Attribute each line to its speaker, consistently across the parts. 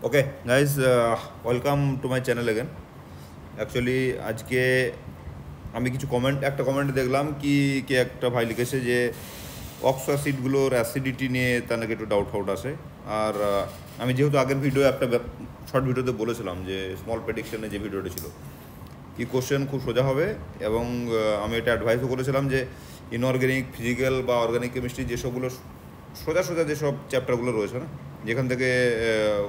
Speaker 1: Okay guys, welcome to my channel again. Actually আজকে আমি কিছু একটা কমেন্ট দেখলাম কি কে একটা ভাই লিখেছে যে অক্স অ্যাসিডগুলোর অ্যাসিডিটি নিয়ে তার নাকি একটু ডাউট ফাউট আসে। আর আমি যেহেতু আগের ভিডিও একটা শর্ট ভিডিওতে বলেছিলাম যে স্মল প্রেডিকশনে যে ভিডিওটা ছিল কি কোশ্চেন খুব সোজা হবে, এবং আমি এটা অ্যাডভাইসও করেছিলাম যে ইনঅর্গ্যানিক ফিজিক্যাল বা অর্গানিক কেমিস্ট্রি যেসবগুলো সোজা সোজা যেসব চ্যাপ্টারগুলো রয়েছে না, যেখান থেকে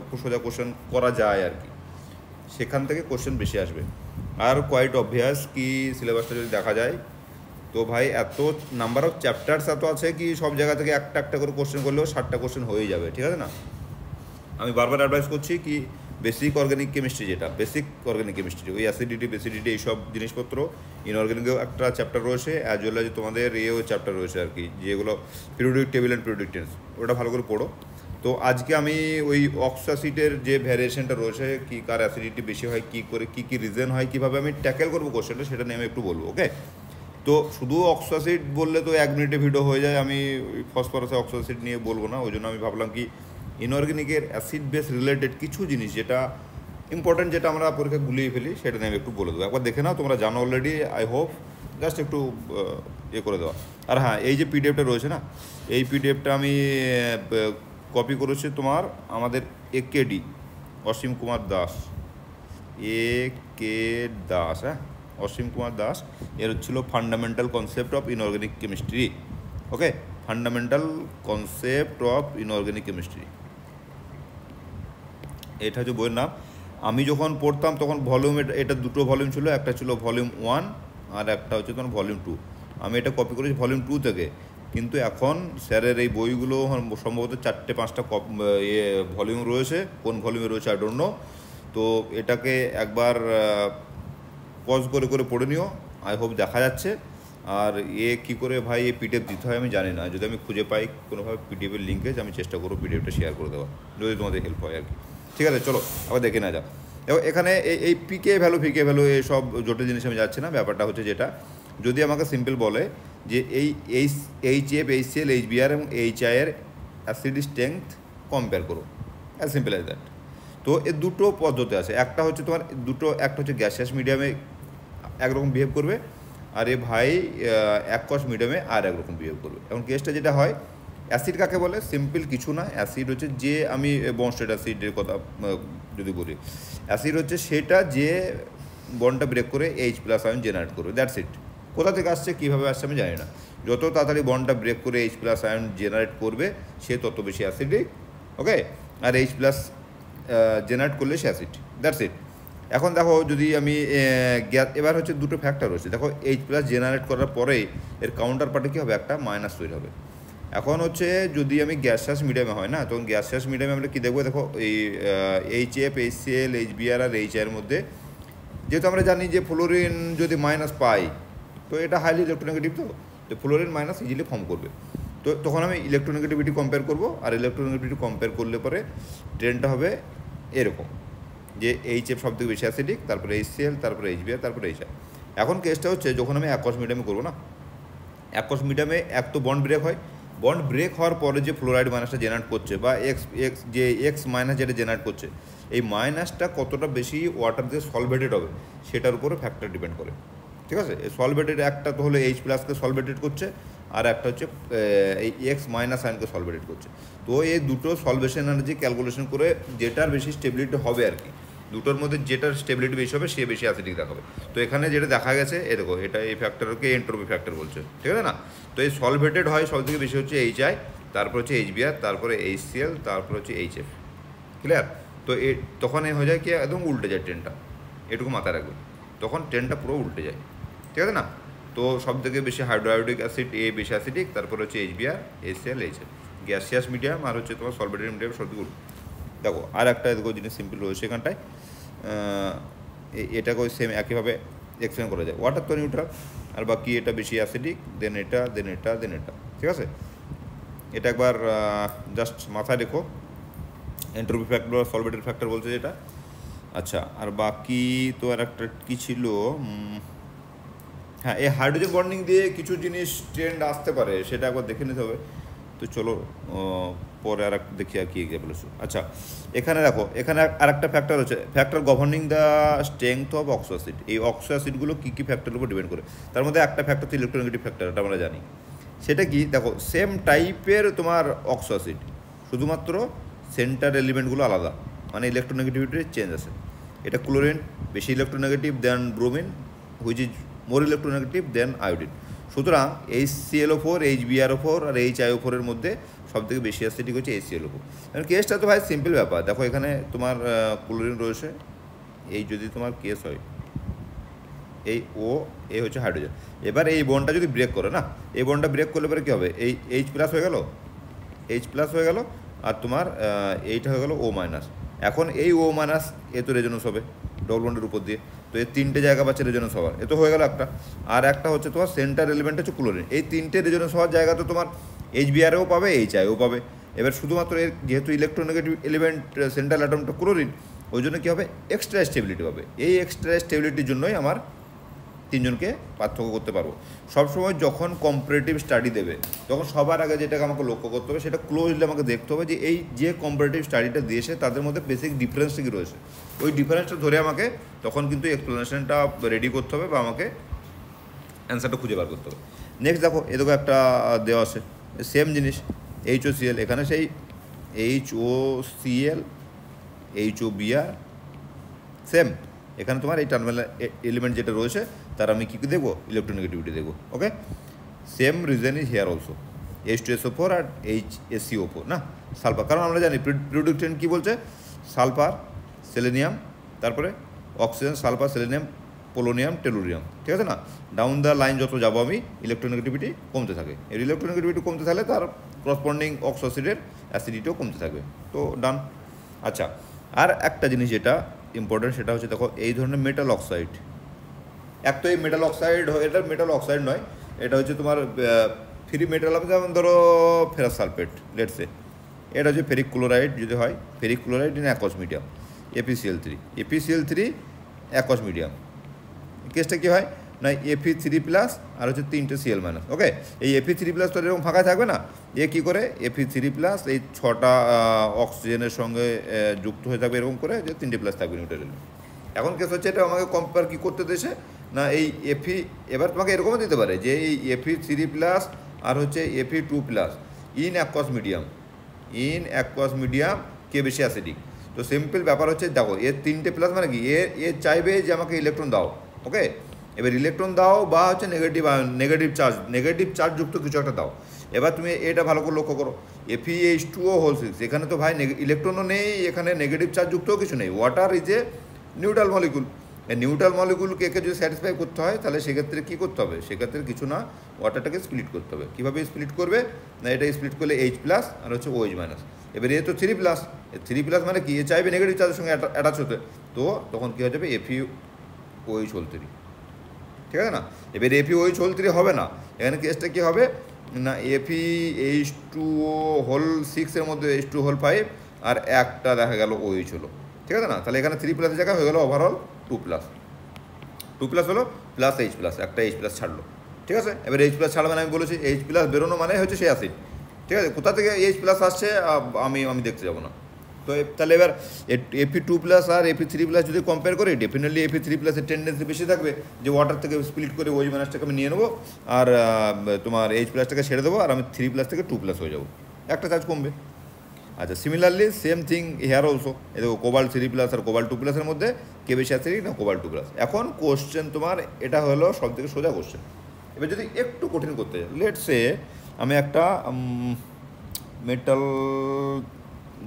Speaker 1: খুব সোজা কোশ্চেন করা যায় আর কি, সেখান থেকে কোশ্চেন বেশি আসবে। আর কোয়াইট অবভিয়াস কি সিলেবাসটা যদি দেখা যায় তো ভাই এত নাম্বার অফ চ্যাপ্টার্স এত আছে কি সব জায়গা থেকে একটা একটা করে কোশ্চেন করলেও 60টা কোশ্চেন হয়েই যাবে, ঠিক আছে না? আমি বারবার অ্যাডভাইস করছি কি বেসিক অর্গানিক কেমিস্ট্রি, যেটা বেসিক অর্গানিক কেমিস্ট্রি, ওই অ্যাসিডিটি বেসিডিটি এইসব জিনিসপত্র ইনঅর্গানিকেও একটা চ্যাপ্টার রয়েছে, অ্যাজ ওয়েল এজ তোমাদের এও চ্যাপ্টার রয়েছে আর কি, যেগুলো periodic table and periodic tense, ওটা ভালো করে পড়ো। তো আজকে আমি ওই অক্সাসিডের যে ভ্যারিয়েশনটা রয়েছে, কি কার অ্যাসিডিটি বেশি হয়, কী করে কী কী রিজন হয়, কীভাবে আমি ট্যাকেল করবো কোশ্চেনটা, সেটা নিয়ে আমি একটু বলবো। ওকে, তো শুধু অক্সাসিড বললে তো 1 মিনিটে ভিডিও হয়ে যায়, আমি ফসফরাসে অক্সাসিড নিয়ে বলবো না, ওই জন্য আমি ভাবলাম কি ইনঅর্গানিকের অ্যাসিড বেস রিলেটেড কিছু জিনিস যেটা ইম্পর্টেন্ট, যেটা আমরা পরীক্ষা গুলিয়ে ফেলি, সেটা নিয়ে আমি একটু বলে দেবো। একবার দেখে নাও, তোমরা জানো অলরেডি, আই হোপ, জাস্ট একটু ইয়ে করে দেওয়া। আর হ্যাঁ, এই যে পিডিএফটা রয়েছে না, এই পিডিএফটা আমি কপি করেছি তোমার আমাদের একেডি অসীম কুমার দাস, এ কে দাস, হ্যাঁ, অসীম কুমার দাস। এর হচ্ছিল fundamental concept of inorganic chemistry. Okay, fundamental concept of inorganic chemistry, এটা হচ্ছে বইয়ের নাম। আমি যখন পড়তাম তখন ভলিউম, এটা দুটো ভলিউম ছিল, একটা ছিল ভলিউম 1 আর একটা হচ্ছে তোমার ভলিউম 2। আমি এটা কপি করেছি ভলিউম 2 থেকে, কিন্তু এখন স্যারের এই বইগুলো সম্ভবত 4-5টা ভলিউম রয়েছে, কোন ভলিউমে রয়েছে আই ডোন্ট নো। তো এটাকে একবার পজ করে করে পড়ে নিও, আই হোপ দেখা যাচ্ছে। আর কী করে ভাই এই পিডিএফ দিতে হয় আমি জানি না, যদি আমি খুঁজে পাই কোনোভাবে পিডিএফের লিঙ্কেজ, আমি চেষ্টা করবো পিডিএফটা শেয়ার করে দেওয়া, যদি তোমাদের হেল্প হয় আর কি। ঠিক আছে, চলো আবার দেখে না যাক। এবং এখানে এই পিকে ভ্যালু ফিকে ভ্যালু এইসব জটিল জিনিস আমি যাচ্ছি না। ব্যাপারটা হচ্ছে যেটা, যদি আমাকে সিম্পল বলে যে এই এইচএফ, এইচসিএল, এইচবিআর এবং এইচআইয়ের অ্যাসিড স্ট্রেংথ কম্পেয়ার করো, অ্যাজ সিম্পল অ্যাজ দ্যাট। তো এর দুটো পদ্ধতি আছে, একটা হচ্ছে তোমার একটা হচ্ছে গ্যাসিয়াস মিডিয়ামে একরকম বিহেভ করবে, আর এ ভাই অ্যাকোয়াস মিডিয়ামে আর একরকম বিহেভ করবে। এখন কেসটা যেটা হয়, অ্যাসিড কাকে বলে? সিম্পল কিছু না, অ্যাসিড হচ্ছে যে, আমি বন্ডস্টেড অ্যাসিডের কথা যদি বলি, অ্যাসিড হচ্ছে সেটা যে বন্ডটা ব্রেক করে H+ আয়ন জেনারেট করবে, দ্যাটস ইট। কোথা থেকে আসছে, কীভাবে আসছে আমি জানি না। যত তাড়াতাড়ি বন্ডটা ব্রেক করে H+ আয়ন জেনারেট করবে সে তত বেশি অ্যাসিডিক। ওকে, আর H+ জেনারেট করলে সে অ্যাসিড, দ্যাটস ইট। এখন দেখো, যদি আমি এবার হচ্ছে দুটো ফ্যাক্টর রয়েছে, দেখো H+ জেনারেট করার পরেই এর কাউন্টার পার্টে কী হবে, একটা মাইনাস তৈরি হবে। এখন হচ্ছে যদি আমি গ্যাসিয়াস মিডিয়ামে হয় না, তখন গ্যাসিয়াস মিডিয়ামে আমরা কী দেখবো, দেখো এই এইচএফ, এইচসিএল, এইচবিআর আর এইচআইয়ের মধ্যে, যেহেতু আমরা জানি যে ফ্লোরিন যদি মাইনাস পাই তো এটা হাইলি ইলেকট্রোনেগেটিভ, তো ফ্লোরিন মাইনাস ইজিলি ফর্ম করবে। তো তখন আমি ইলেকট্রোনেগেটিভিটি কম্পেয়ার করবো, আর ইলেকট্রোনেগেটিভিটি কম্পেয়ার করলে পরে ট্রেনটা হবে এরকম যে এইচএফ সব থেকে বেশি অ্যাসিডিক, তারপরে এইচসিএল, তারপরে এইচবিআর, তারপরে এইচআই। এখন কেসটা হচ্ছে যখন আমি অ্যাকোয়াস মিডিয়ামে করবো না, অ্যাকোয়াস মিডিয়ামে এক তো বন্ড ব্রেক হয়, বন্ড ব্রেক হওয়ার পরে যে ফ্লোরাইড মাইনাসটা জেনারেট করছে, বা এক্স মাইনাস যেটা জেনারেট করছে, এই মাইনাসটা কতটা বেশি ওয়াটার দিয়ে সলভেটেড হবে সেটার উপরে ফ্যাক্টর ডিপেন্ড করে। ঠিক আছে, এই সলভেটেড একটা তো হলো H+কে সলভেটেড করছে, আর একটা হচ্ছে এই এক্স মাইনাস আয়নকে সলভেটেড করছে। তো এই দুটো সলভেশন এনার্জি ক্যালকুলেশন করে যেটার বেশি স্টেবিলিটি হবে আর কি, দুটোর মধ্যে যেটার স্টেবিলিটি বেশি হবে সে বেশি অ্যাসিডিক দেখাবে। তো এখানে যেটা দেখা গেছে, এ দেখো, এটা এই ফ্যাক্টরকে এন্ট্রপি ফ্যাক্টর বলছে, ঠিক আছে না? তো এই সলভেটেড হয় সব থেকে বেশি হচ্ছে এইচআই, তারপর হচ্ছে এইচবিআর, তারপরে এইচসিএল, তারপর হচ্ছে এইচএফ। ক্লিয়ার? তো তখন হয়ে যায় কি, একদম উল্টে যায় ট্রেনটা, এটুকু মাথায় রাখবে, তখন ট্রেনটা পুরো উল্টে যায়, ঠিক আছে না? তো সব থেকে বেশি হাইড্রোআয়োডিক অ্যাসিড বেশি অ্যাসিডিক, তারপর হচ্ছে HBR, HCL, HF. Gaseous medium আর হচ্ছে তোমার সলভেটেড মিডিয়াম সব থেকে উল্টো। দেখো আর একটা দেখো জিনিস সিম্পল রয়েছে এখানটায়, এটাকে ওই সেম একইভাবে এক্সপ্লেন করা যায়। ওয়াটার তো নিউট্রাল, আর বাকি এটা বেশি অ্যাসিডিক, দেন এটা, দেন এটা, দেন এটা, ঠিক আছে? এটা একবার জাস্ট মাথায় রেখো, এন্ট্রপি ফ্যাক্টর, সলভেটেড ফ্যাক্টর বলছে যেটা। আচ্ছা, আর বাকি তো আর একটা কী ছিল, হ্যাঁ, এই হাইড্রোজেন বন্ডিং দিয়ে কিছু জিনিস ট্রেন্ড আসতে পারে, সেটা একবার দেখে নিতে হবে। তো চলো পরে আর একটা দেখি আর কি এক্সাম্পল আছে। আচ্ছা, এখানে দেখো, এখানে আর একটা ফ্যাক্টর হচ্ছে factor governing the strength of oxo acid. এই অক্সো অ্যাসিডগুলো কী কী ফ্যাক্টরের উপর ডিপেন্ড করে, তার মধ্যে একটা ফ্যাক্টর হচ্ছে ইলেকট্রোনেগেটিভ ফ্যাক্টর, এটা আমরা জানি। সেটা কি, দেখো সেম টাইপের তোমার অক্সো অ্যাসিড, শুধুমাত্র সেন্টার এলিমেন্টগুলো আলাদা, মানে ইলেকট্রোনেগেটিভিটির চেঞ্জ আছে। এটা ক্লোরিন বেশি electronegative than bromine, which is more electronegative than iodine. সুতরাং HClO4, HbRO4 আর HiO4 এর মধ্যে সবথেকে বেশি অ্যাসিডিক হচ্ছে HClO4। কারণ কেসটা তো ভাই সিম্পল ব্যাপার, দেখো এখানে তোমার ক্লোরিন রয়েছে, এই যদি তোমার কেস হয় এই এই হচ্ছে হাইড্রোজেন। এবার এই বন্ডটা যদি ব্রেক করে না, এই বন্ডটা ব্রেক করলে পরে কী হবে, এই H+ হয়ে গেল, H+ হয়ে গেল, আর তোমার এইটা হয়ে গেল O-। এখন এই O- এ তো রেজোনেন্স হবে ডবল বন্ডের উপর দিয়ে, তো এই তিনটে জায়গা পাচ্ছে রেজোনেন্স হওয়ার, এ তো হয়ে গেল একটা। আর একটা হচ্ছে তোমার সেন্টার এলিমেন্ট হচ্ছে ক্লোরিন, এই তিনটে রেজোনেন্স হওয়ার জায়গা তো তোমার HbRও পাবে, Hiও পাবে। এবার শুধুমাত্র এর যেহেতু ইলেকট্রোনেগেটিভ এলিমেন্ট সেন্ট্রাল অ্যাটমটা ক্লোরিন, ওই জন্য কী হবে, এক্সট্রা স্টেবিলিটি পাবে। এই এক্সট্রা স্টেবিলিটির জন্যই আমার তিনজনকে পার্থক্য করতে পারবো। সবসময় যখন কম্পারেটিভ স্টাডি দেবে, তখন সবার আগে যেটাকে আমাকে লক্ষ্য করতে হবে, সেটা ক্লোজলি আমাকে দেখতে হবে যে এই যে কম্পারেটিভ স্টাডিটা দিয়েছে তাদের মধ্যে বেসিক ডিফারেন্সটা কী রয়েছে। ওই ডিফারেন্সটা ধরে আমাকে তখন কিন্তু এক্সপ্লেনেশনটা রেডি করতে হবে বা আমাকে অ্যান্সারটা খুঁজে বার করতে হবে। নেক্সট দেখো, এদিকে একটা দেওয়া আছে সেম জিনিস, HOCl, এখানে সেই HOCl, HOBr সেম। এখানে তোমার এই টার্মিনাল এলিমেন্ট যেটা রয়েছে তার আমি কী কী দেখবো, ইলেকট্রোনেগেটিভিটি দেখবো। Okay, same reason is here also, H2SO4 আর HCO4 না, সালফার। কারণ আমরা জানি প্রিডিকশন কী বলছে, সালফার, সেলেনিয়াম, তারপরে oxygen, sulphur, selenium, polonium, tellurium, ঠিক আছে না। ডাউন দ্য লাইন যত যাবো আমি, ইলেকট্রোনেগেটিভিটি কমতে থাকে। এর ইলেকট্রোনেগেটিভিটি কমতে থাকলে তার করসপন্ডিং অক্সো অ্যাসিডের অ্যাসিডিটিও কমতে থাকবে। তো ডান। আচ্ছা, আর একটা জিনিস যেটা ইম্পর্টেন্ট, সেটা হচ্ছে দেখো এই ধরনের মেটাল অক্সাইড, এক তো এই মেটাল অক্সাইড, এটা মেটাল অক্সাইড নয়, এটা হচ্ছে তোমার ফ্রি মেটাল হবে, যেমন ধরো ফেরাস সালফেট লেটসে, এটা হচ্ছে ফেরিক ক্লোরাইড যদি হয়, ferric chloride in aqueous medium, FeCl3 aqueous medium. কেসটা কী হয় না, Fe3+ আর হচ্ছে 3টে Cl-। ওকে, এই Fe3+ তো এরকম ফাঁকা থাকবে না, এ কী করে Fe3+ এই 6টা অক্সিজেনের সঙ্গে যুক্ত হয়ে থাকবে এরকম করে, যে 3টে প্লাস থাকবে নিউট্রাল। এখন কেস হচ্ছে এটা আমাকে কম্পেয়ার কী করতে দিয়েছে না, এই এবার তোমাকে এরকমও দিতে পারে যে এই Fe3+ আর হচ্ছে Fe2+ ইন অ্যাকোয়াস মিডিয়াম কে বেশি অ্যাসিডিক। তো সিম্পল ব্যাপার হচ্ছে, দেখো এর 3টে প্লাস মানে কি, এ চাইবে যে আমাকে ইলেকট্রন দাও। ওকে, এবার ইলেকট্রন দাও বা হচ্ছে নেগেটিভ চার্জ যুক্ত কিছু একটা দাও। এবার তুমি এটা ভালো করে লক্ষ্য করো, FeH2O6, এখানে তো ভাই ইলেকট্রনও নেই, এখানে নেগেটিভ চার্জ যুক্তও কিছু নেই। Water is a neutral molecule. এই নিউট্রাল মলিকুলকে যদি স্যাটিসফাই করতে হয়, তাহলে সেক্ষেত্রে কী করতে হবে, সেক্ষেত্রে কিছু না, ওয়াটারটাকে স্প্লিট করতে হবে। কীভাবে স্প্লিট করবে না, এটা স্প্লিট করলে H+ আর হচ্ছে OH-। এবার এ তো 3+, 3+ মানে কি, এ চাইবে নেগেটিভ চার্জের সঙ্গে অ্যাটাচ হতে, তো তখন কী হয়ে যাবে, FeOH3, ঠিক আছে না। এবার FeOH3 হবে না, এখানে কেসটা কী হবে না, FeH2O6 এর মধ্যে H2O5 আর একটা দেখা গেল OH হলো, ঠিক আছে না। তাহলে এখানে 3+ জায়গায় হয়ে গেল ওভারঅল 2+, হলো প্লাস H+, একটা H+ ছাড়লো, ঠিক আছে। এবার H+ ছাড়া মানে আমি বলেছি H+ বেরোনো মানে হচ্ছে সেই অ্যাসিড, ঠিক আছে। কোথা থেকে H+ আসছে আমি দেখতে যাবো না। তো তাহলে এবার Fe2+ আর Fe3+ যদি কম্পেয়ার করি, ডেফিনেটলি Fe3+ এর টেন্ডেন্সি বেশি থাকবে যে ওয়াটার থেকে স্প্লিট করে OH- আমি নিয়ে নেবো, আর তোমার H+টাকে ছেড়ে দেবো, আর আমি 3+ থেকে 2+ হয়ে যাবো, একটা চার্জ কমবে। আচ্ছা, similarly same thing here also, এই দেখো Cobalt3+ আর Cobalt2+ এর মধ্যে কে বেশি অ্যাসিডিক না, Cobalt2+। এখন কোশ্চেন তোমার এটা হলো সব থেকে সোজা কোশ্চেন। এবার যদি একটু কঠিন করতে যাই, লেটসে আমি একটা মেটাল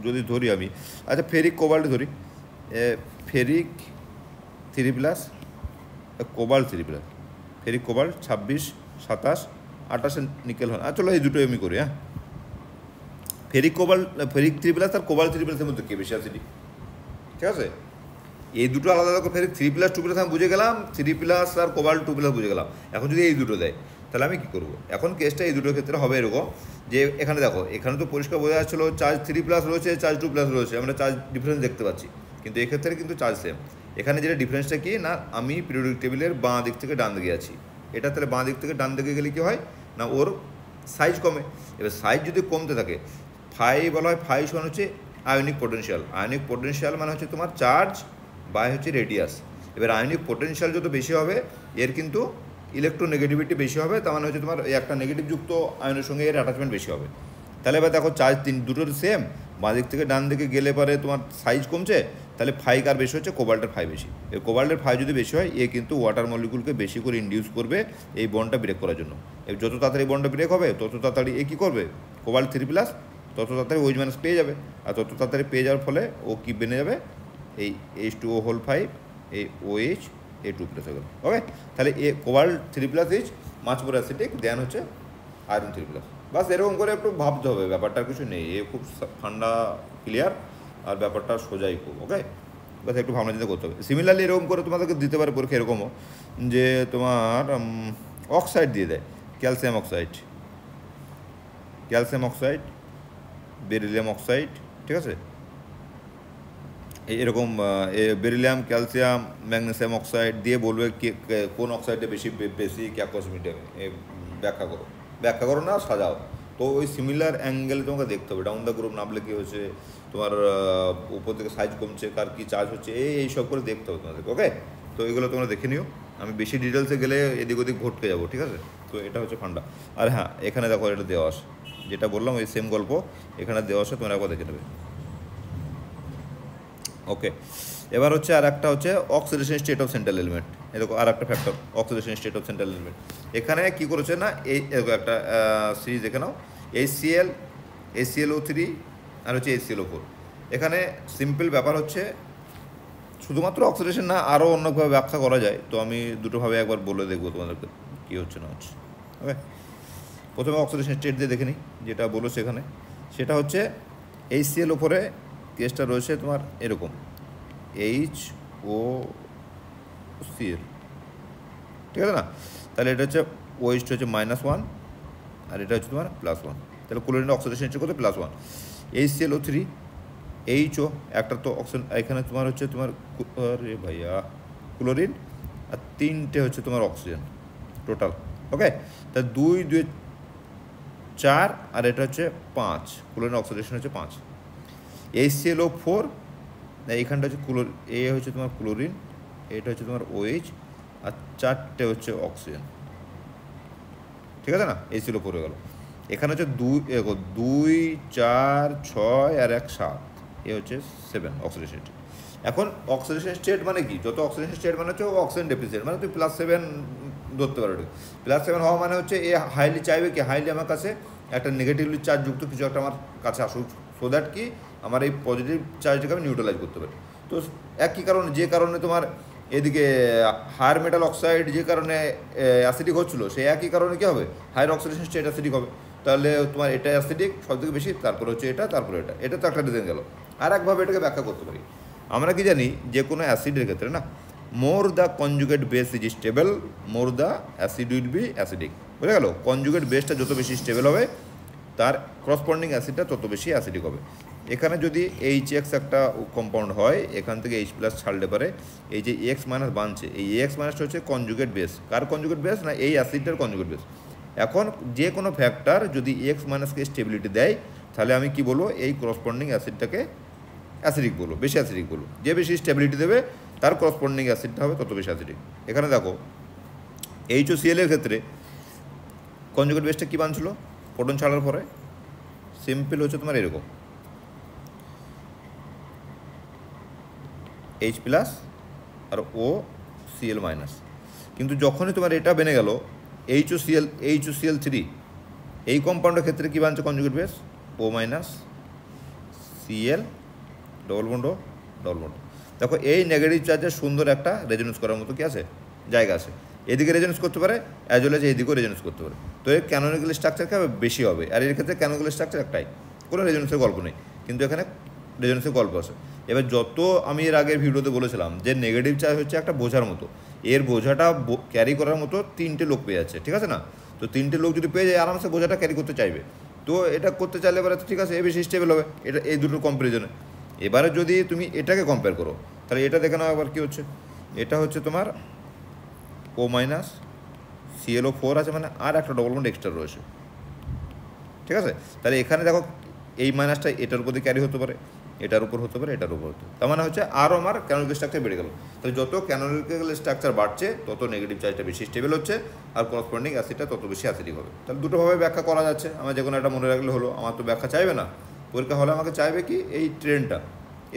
Speaker 1: যদি ধরি আমি, আচ্ছা ফেরিক কোবাল্ট ধরি, ferric 3+, Cobalt3+, ferric cobalt 26, 27, 28 nickel হয়। চলো এই দুটোই আমি করি। ফেরিক 3+ আর Cobalt3+ এর মধ্যে কে বেশি অ্যাসিডিক, ঠিক আছে। এই দুটো আলাদা আলাদা ফেরিক 3+, 2+ আমি বুঝে গেলাম, 3+ আর Cobalt2+ বুঝে গেলাম। এখন যদি এই দুটো দেয়, তাহলে আমি কী করবো? এখন কেসটা এই দুটোর ক্ষেত্রে হবে এরকম যে, এখানে দেখো, এখানে তো পরিষ্কার বোঝা যাচ্ছিলো চার্জ 3+ রয়েছে, চার্জ 2+ রয়েছে, আমরা চার্জ ডিফারেন্স দেখতে পাচ্ছি, কিন্তু এক্ষেত্রে কিন্তু চার্জ সেম। এখানে যেটা ডিফারেন্সটা কি না, আমি পিরিয়ডিক টেবিলের বাঁ দিক থেকে ডান দিকে আছি, এটা তাহলে বাঁ দিক থেকে ডান দিকে গেলে কী হয় না, ওর সাইজ কমে। এবার সাইজ যদি কমতে থাকে, ফাই বলা হয়, ফাই সমান হচ্ছে আয়নিক পোটেনশিয়াল। আয়নিক পোটেনশিয়াল মানে হচ্ছে তোমার চার্জ বাই হচ্ছে রেডিয়াস। এবার আয়নিক পোটেনশিয়াল যত বেশি হবে এর কিন্তু ইলেকট্রোনেগেটিভিটি বেশি হবে, তার মানে হচ্ছে তোমার একটা নেগেটিভ যুক্ত আয়নের সঙ্গে এর অ্যাটাচমেন্ট বেশি হবে। তাহলে এবার দেখো চার্জ দুটোর সেম, বাঁ দিক থেকে ডান দিকে গেলে পরে তোমার সাইজ কমছে, তাহলে ফাই কার বেশি হচ্ছে, কোবাল্টের ফাই বেশি। এই কোবাল্টের ফাই যদি বেশি হয় এ কিন্তু ওয়াটার মলিকুলকে বেশি করে ইনডিউস করবে এই বন্ডটা ব্রেক করার জন্য। এবার যত তাড়াতাড়ি বন্ডটা ব্রেক হবে তত তাড়াতাড়ি এ কী করবে, কোবাল্ট 3+ তত তাড়াতাড়ি OH- পেয়ে যাবে, আর তত তাড়াতাড়ি পেয়ে যাওয়ার ফলে ও কি বেনে যাবে, এই H2O5 এই OH A2+ হয়ে গেল। ওকে, তাহলে a cobalt 3+ is much more acidic than হচ্ছে আয়রন 3+। বাস এরকম করে একটু ভাবতে হবে, ব্যাপারটা কিছু নেই, এ খুব ঠান্ডা ক্লিয়ার, আর ব্যাপারটা সোজাই খুব। ওকে, বাস একটু ভাবনা চিন্তা করতে হবে। সিমিলারলি এরকম করে তোমাদেরকে দিতে পারে পরীক্ষা এরকমও, যে তোমার অক্সাইড দিয়ে দেয়, ক্যালসিয়াম অক্সাইড, বেরিলিয়াম অক্সাইড, ঠিক আছে, এরকম বেরিলিয়াম, ক্যালসিয়াম, ম্যাগনেসিয়াম অক্সাইড দিয়ে বলবে কোন অক্সাইডে বেশি ক্যাকোস মিডিয়ামে ব্যাখ্যা করো না সাজাও। তো ওই সিমিলার অ্যাঙ্গেলে তোমাকে দেখতে হবে, ডাউন দ্য গ্রুপ নামলে কী হচ্ছে, তোমার উপর থেকে সাইজ কমছে, কার কী চার্জ হচ্ছে, এইসব করে দেখতে হবে তোমাদেরকে। ওকে, তো এগুলো তোমরা দেখে নিও, আমি বেশি ডিটেলসে গেলে এদিক ওদিক ভটকে যাবো, ঠিক আছে। তো এটা হচ্ছে ফান্ডা। আর হ্যাঁ, এখানে দেখো এটা দেওয়া আছে, যেটা বললাম ওই সেম গল্প এখানে দেওয়া আছে, তোমরা একবার দেখে নেবে। ওকে, এবার হচ্ছে আর একটা হচ্ছে oxidation state of central element. এরকম আর একটা factor oxidation state of central element. এখানে কী করেছে না, এই একটা সিরিজ দেখে নাও, HCl, HClO3 আর হচ্ছে HClO4। এখানে সিম্পল ব্যাপার হচ্ছে, শুধুমাত্র অক্সিডেশন না, আরও অন্যভাবে ব্যাখ্যা করা যায়, তো আমি দুটোভাবে একবার বলে দেখবো তোমাদেরকে কী হচ্ছে না হচ্ছে। ওকে, প্রথমে অক্সিডেশন স্টেট দিয়ে দেখে নিই, যেটা বলো সেখানে, সেটা হচ্ছে HClO4 কেসটা রয়েছে তোমার এরকম HOCl, ঠিক আছে না। তাহলে এটা হচ্ছে OH হচ্ছে -1 আর এটা হচ্ছে তোমার +1, তাহলে ক্লোরিনের অক্সিডেশন হচ্ছে কত, +1। HClO3 HO একটা তো অক্সিজেন, এখানে তোমার হচ্ছে তোমার আরে ভাইয়া ক্লোরিন, আর 3টে হচ্ছে তোমার অক্সিজেন টোটাল। ওকে, তা 2 2 4 আর এটা হচ্ছে 5, ক্লোরিনের অক্সিডেশন হচ্ছে 5। HClO4 এইখানটা হচ্ছে এ হচ্ছে তোমার ক্লোরিন, এটা হচ্ছে তোমার OH, আর 4টে হচ্ছে অক্সিজেন, ঠিক আছে না। HClO4 হয়ে গেল। এখানে হচ্ছে 2 4 6 আর 1 7, এ হচ্ছে 7 অক্সিডেশন স্টেট। এখন অক্সিডেশন স্টেট মানে কি, যত অক্সিডেশন স্টেট মানে হচ্ছে অক্সিজেন ডেফিসিয়েন্ট, মানে তুমি +7 ধরতে পারো। +7 হওয়া মানে হচ্ছে এ হাইলি চাইবে কি, হাইলি আমার কাছে একটা নেগেটিভলি চার্জ যুক্ত কিছু একটা আমার কাছে আসুক, সো দ্যাট কি আমার এই পজিটিভ চার্জটাকে আমি নিউট্রালাইজ করতে পারি। তো একই কারণে, যে কারণে তোমার এদিকে হায়ার মেটাল অক্সাইড যে কারণে অ্যাসিডিক হচ্ছিলো, সেই একই কারণে কী হবে, হায়ার অক্সিডেশন স্টেট অ্যাসিডিক হবে। তাহলে তোমার এটা অ্যাসিডিক সব থেকে বেশি, তারপরে হচ্ছে এটা, তারপরে এটা তো একটা রিজন গেল। আর একভাবে এটাকে ব্যাখ্যা করতে পারি, আমরা কি জানি যে কোনো অ্যাসিডের ক্ষেত্রে না, more the conjugate base is stable, more the acid will be acidic. বুঝে গেল, কনজুগেট বেসটা যত বেশি স্টেবল হবে তার করসপন্ডিং অ্যাসিডটা তত বেশি অ্যাসিডিক হবে। এখানে যদি HX একটা কম্পাউন্ড হয়, এখান থেকে H+ ছাড়লে পারে এই যে X- বানছে, এই X- হচ্ছে কনজুগেট বেস। কার কনজুগেট বেস না, এই অ্যাসিডটার কনজুগেট বেস। এখন যে কোনো ফ্যাক্টর যদি X- কে স্টেবিলিটি দেয়, তাহলে আমি কি বলবো, এই করসপন্ডিং অ্যাসিডটাকে অ্যাসিডিক বলবো, বেশি অ্যাসিডিক বলবো। যে বেশি স্টেবিলিটি দেবে তার করসপন্ডিং অ্যাসিডটা হবে তত বেশি অ্যাসিডিক। এখানে দেখো HOCl এর ক্ষেত্রে কনজুগেট বেসটা কী বানছিল, প্রোটন ছাড়ার পরে সিম্পল হচ্ছে তোমার এরকম H+ আর OCl-, কিন্তু যখনই তোমার এটা বেনে গেল HOCl3, এই কম্পাউন্ডের ক্ষেত্রে কী বানছে conjugate base, O- Cl double bond double bond. দেখো এই নেগেটিভ চার্জের সুন্দর একটা রেজোনেন্স করার মতো কি আছে, জায়গা আছে, এদিকে রেজোনেন্স করতে পারে অ্যাজ ওয়েল এজ এইদিকেও রেজোনেন্স করতে পারে। তো এর ক্যানোনিক্যাল স্ট্রাকচার কি হবে, বেশি হবে। আর এর ক্ষেত্রে ক্যানোনিক্যাল স্ট্রাকচার একটাই, কোনো রেজোনেন্সের গল্প নেই, কিন্তু এখানে রেজোনেন্সের গল্প আছে। এবার যত আমি এর আগের ভিডিওতে বলেছিলাম যে নেগেটিভ চার্জ হচ্ছে একটা বোঝার মতো, এর বোঝাটা ক্যারি করার মতো 3টে লোক পেয়ে যাচ্ছে, ঠিক আছে না। তো 3টে লোক যদি পেয়ে যায় আরামসে বোঝাটা ক্যারি করতে চাইবে, তো এটা করতে চাইলে এবারে ঠিক আছে, এ বেশি স্টেবল হবে, এটা এই দুটোর কম্পারিজনে। এবারে যদি তুমি এটাকে কম্পেয়ার করো, তাহলে এটা দেখে নাও আবার কী হচ্ছে, এটা হচ্ছে তোমার O- ClO4 আছে, মানে আর একটা ডবল বন্ড এক্সট্রা রয়েছে, ঠিক আছে? তাহলে এখানে দেখো এই মাইনাসটা এটার উপর দিয়ে ক্যারি হতে পারে, এটার উপর হতে পারে, এটার উপর হতে পারে। তার মানে হচ্ছে আরও আমার ক্যানোনিক্যাল স্ট্রাকচার বেড়ে গেল। তাহলে যত ক্যানোনিক্যাল স্ট্রাকচার বাড়ছে তত নেগেটিভ চার্জটা বেশি স্টেবল হচ্ছে, আর করসপন্ডিং অ্যাসিডটা তত বেশি অ্যাসিডিক হবে। তাহলে দুটোভাবে ব্যাখ্যা করা যাচ্ছে, আমার যে কোনো একটা মনে রাখলে হলো। আমার তো ব্যাখ্যা চাইবে না, পরীক্ষা হলে আমাকে চাইবে কি এই ট্রেনটা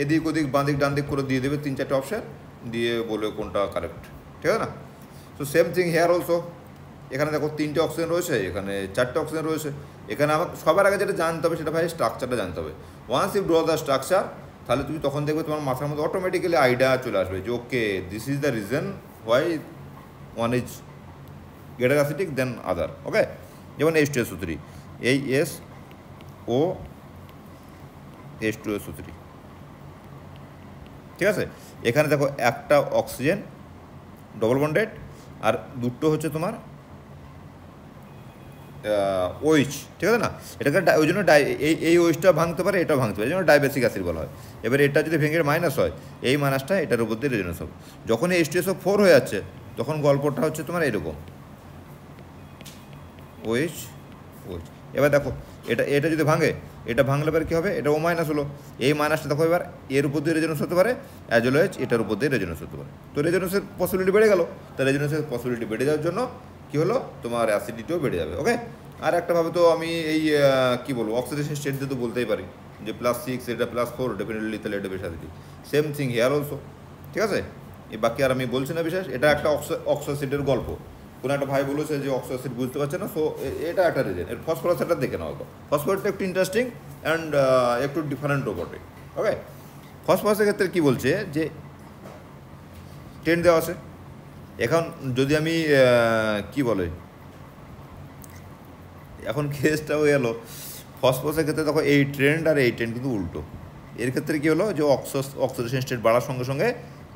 Speaker 1: এদিক ওদিক বাঁদিক ডান দিক করে দিয়ে দেবে 3-4টে অপশান, দিয়ে বলবে কোনটা কারেক্ট, ঠিক আছে না? So same thing here also. এখানে দেখো 3টে অক্সিজেন রয়েছে, এখানে 4টে অক্সিজেন রয়েছে। এখানে আমাকে সবার আগে যেটা জানতে হবে সেটা ভাই স্ট্রাকচারটা জানতে হবে। Once you draw the structure, তাহলে তুমি তখন দেখবে তোমার মাথার মধ্যে অটোমেটিক্যালি আইডিয়া চলে আসবে যে okay this is the reason why one is greater acidic than other. Okay, যেমন H2SO3, এই SO H2SO3, ঠিক আছে? এখানে দেখো একটা অক্সিজেন ডবল বন্ডেড, আর দুটো হচ্ছে তোমার ওইচ, ঠিক আছে না? এটাকে ওই জন্য এই ওইচটা ভাঙতে পারে, এটাও ভাঙতে পারে, এই জন্য ডাইবেসিক অ্যাসিড বলা হয়। এবার এটা যদি ভেঙে মাইনাস হয়, এই মাইনাসটা এটার উপর দিয়ে রেজোনেন্স হবে। যখন H2SO4 হয়ে যাচ্ছে তখন গল্পটা হচ্ছে তোমার এরকম ওইচ ওইচ। এবার দেখো এটা যদি ভাঙে, এটা ভাঙলে এবার কী হবে, এটা ও মাইনাস হলো, এই মাইনাসটা দেখো এবার এর উপর দিয়ে রেজোনেন্স হতে পারে, অ্যাজ ওয়েল এজ এটার উপর দিয়ে রেজোনেন্স হতে পারে। তো রেজোনেন্সের পসিবিলিটি বেড়ে গেল। তো রেজোনেন্সের পসিবিলিটি বেড়ে যাওয়ার জন্য কী হলো, তোমার অ্যাসিডিটিও বেড়ে যাবে। ওকে, আর একটাভাবে তো আমি এই কী বলবো, অক্সিডেশন স্টেট দিয়ে তো বলতেই পারি যে +6 এটা +4, ডেফিনেটলি তাহলে এটা বেশি acidic. Same thing here also, ঠিক আছে? এই বাকি আর আমি বলছি না বিশেষ, এটা একটা অক্সোসিডের গল্প। কোনো একটা ভাই বলেছে যে অক্সোসিড বুঝতে পারছে না, সো এটা একটা রিজন। এর ফসফরাস এটা দেখে নেওয়া হতো। ফসফরাসটা একটু ইন্টারেস্টিং অ্যান্ড একটু ডিফারেন্টও বটে। ওকে, ফসফরাসের ক্ষেত্রে কী বলছে যে 10 দেওয়া আছে। এখন যদি আমি কি বলে, এখন কেসটা হয়ে গেলো ফসফরাসের ক্ষেত্রে দেখো এই ট্রেন্ড আর এই ট্রেন্ড কিন্তু উল্টো। এর ক্ষেত্রে কী হলো যে অক্সিডেশন স্টেট বাড়ার সঙ্গে সঙ্গে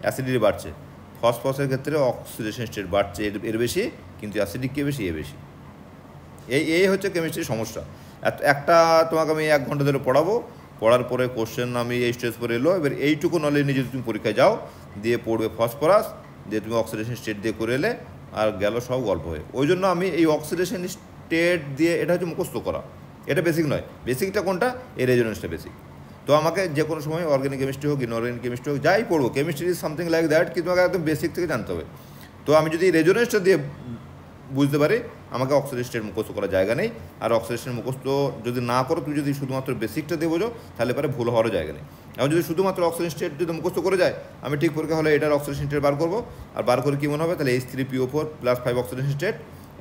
Speaker 1: অ্যাসিডিটি বাড়ছে। ফসফরাসের ক্ষেত্রে অক্সিডেশন স্টেট বাড়ছে এর বেশি, কিন্তু অ্যাসিডিক কে বেশি, এ বেশি। এই হচ্ছে কেমিস্ট্রির সমস্যা। একটা তোমাকে আমি 1 ঘন্টা ধরে পড়াবো, পড়ার পরে কোশ্চেন আমি এই স্টেজ পরে এলো, এবার এইটুকু নলেজ নিয়ে যদি তুমি পরীক্ষায় যাও, দিয়ে পড়বে ফসফরাস, দিয়ে তুমি অক্সিডেশন স্টেট দিয়ে করে এলে, আর গেল সব গল্প হয়ে। ওই জন্য আমি এই অক্সিডেশন স্টেট দিয়ে, এটা হচ্ছে মুখস্থ করা, এটা বেসিক নয়। বেসিকটা কোনটা, এই রেজোনেন্সটা বেসিক। তো আমাকে যে কোনো সময় অর্গানিক কেমিস্ট্রি হোক, ইনঅর্গানিক কেমিস্ট্রি হোক, যাই পড়বো, chemistry is something like that, কিন্তু তোমাকে একদম বেসিক থেকে জানতে হবে। তো আমি যদি রেজোনেন্সটা দিয়ে বুঝতে পারি, আমাকে অক্সিডেশন স্টেট মুখস্থ করার জায়গা নেই। আর অক্সিডেশন মুখস্থ যদি না করো, তুমি যদি শুধুমাত্র বেসিকটা দিয়ে বোঝো, তাহলে পরে ভুল হওয়ারও জায়গা নেই। এখন যদি শুধুমাত্র অক্সিডেশন স্টেট যদি মুখস্থ করে যায়, আমি ঠিক পরীক্ষা হলে এটার অক্সিডেশন স্টেট বার করবো, আর বার করে কী মনে হবে, তাহলে H3PO4 +5 অক্সিডেশন স্টেট,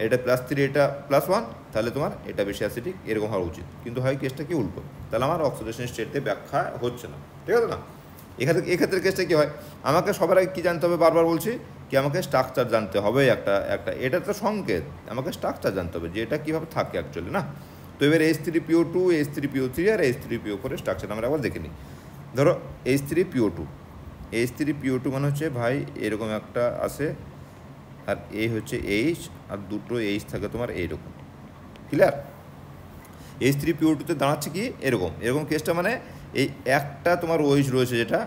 Speaker 1: এটা +3, এটা +1, তাহলে তোমার এটা বেশি অ্যাসিডিক, এরকম হওয়া উচিত। কিন্তু হয় কেসটা কি উল্টো, তাহলে আমার অক্সিডেশন স্টেটে ব্যাখ্যা হচ্ছে না, ঠিক আছে না? এক্ষেত্রে কেসটা কী হয়, আমাকে সবার আগে কী জানতে হবে, বারবার বলছি কি, আমাকে স্ট্রাকচার জানতে হবে একটা। এটা তো সংকেত, আমাকে স্ট্রাকচার জানতে হবে যে এটা কীভাবে থাকে অ্যাকচুয়ালি, না? তো এবার H3PO2, H3PO3 আর H3PO4 এর স্ট্রাকচার আমরা আবার দেখে নিই। ধরো H3PO2 মানে হচ্ছে ভাই এরকম একটা আছে, আর এই হচ্ছে H, আর দুটো H থাকে তোমার এইরকম, ক্লিয়ার? H3PO2তে দাঁড়াচ্ছে কি এরকম কেসটা, মানে এই একটা তোমার OH রয়েছে, যেটা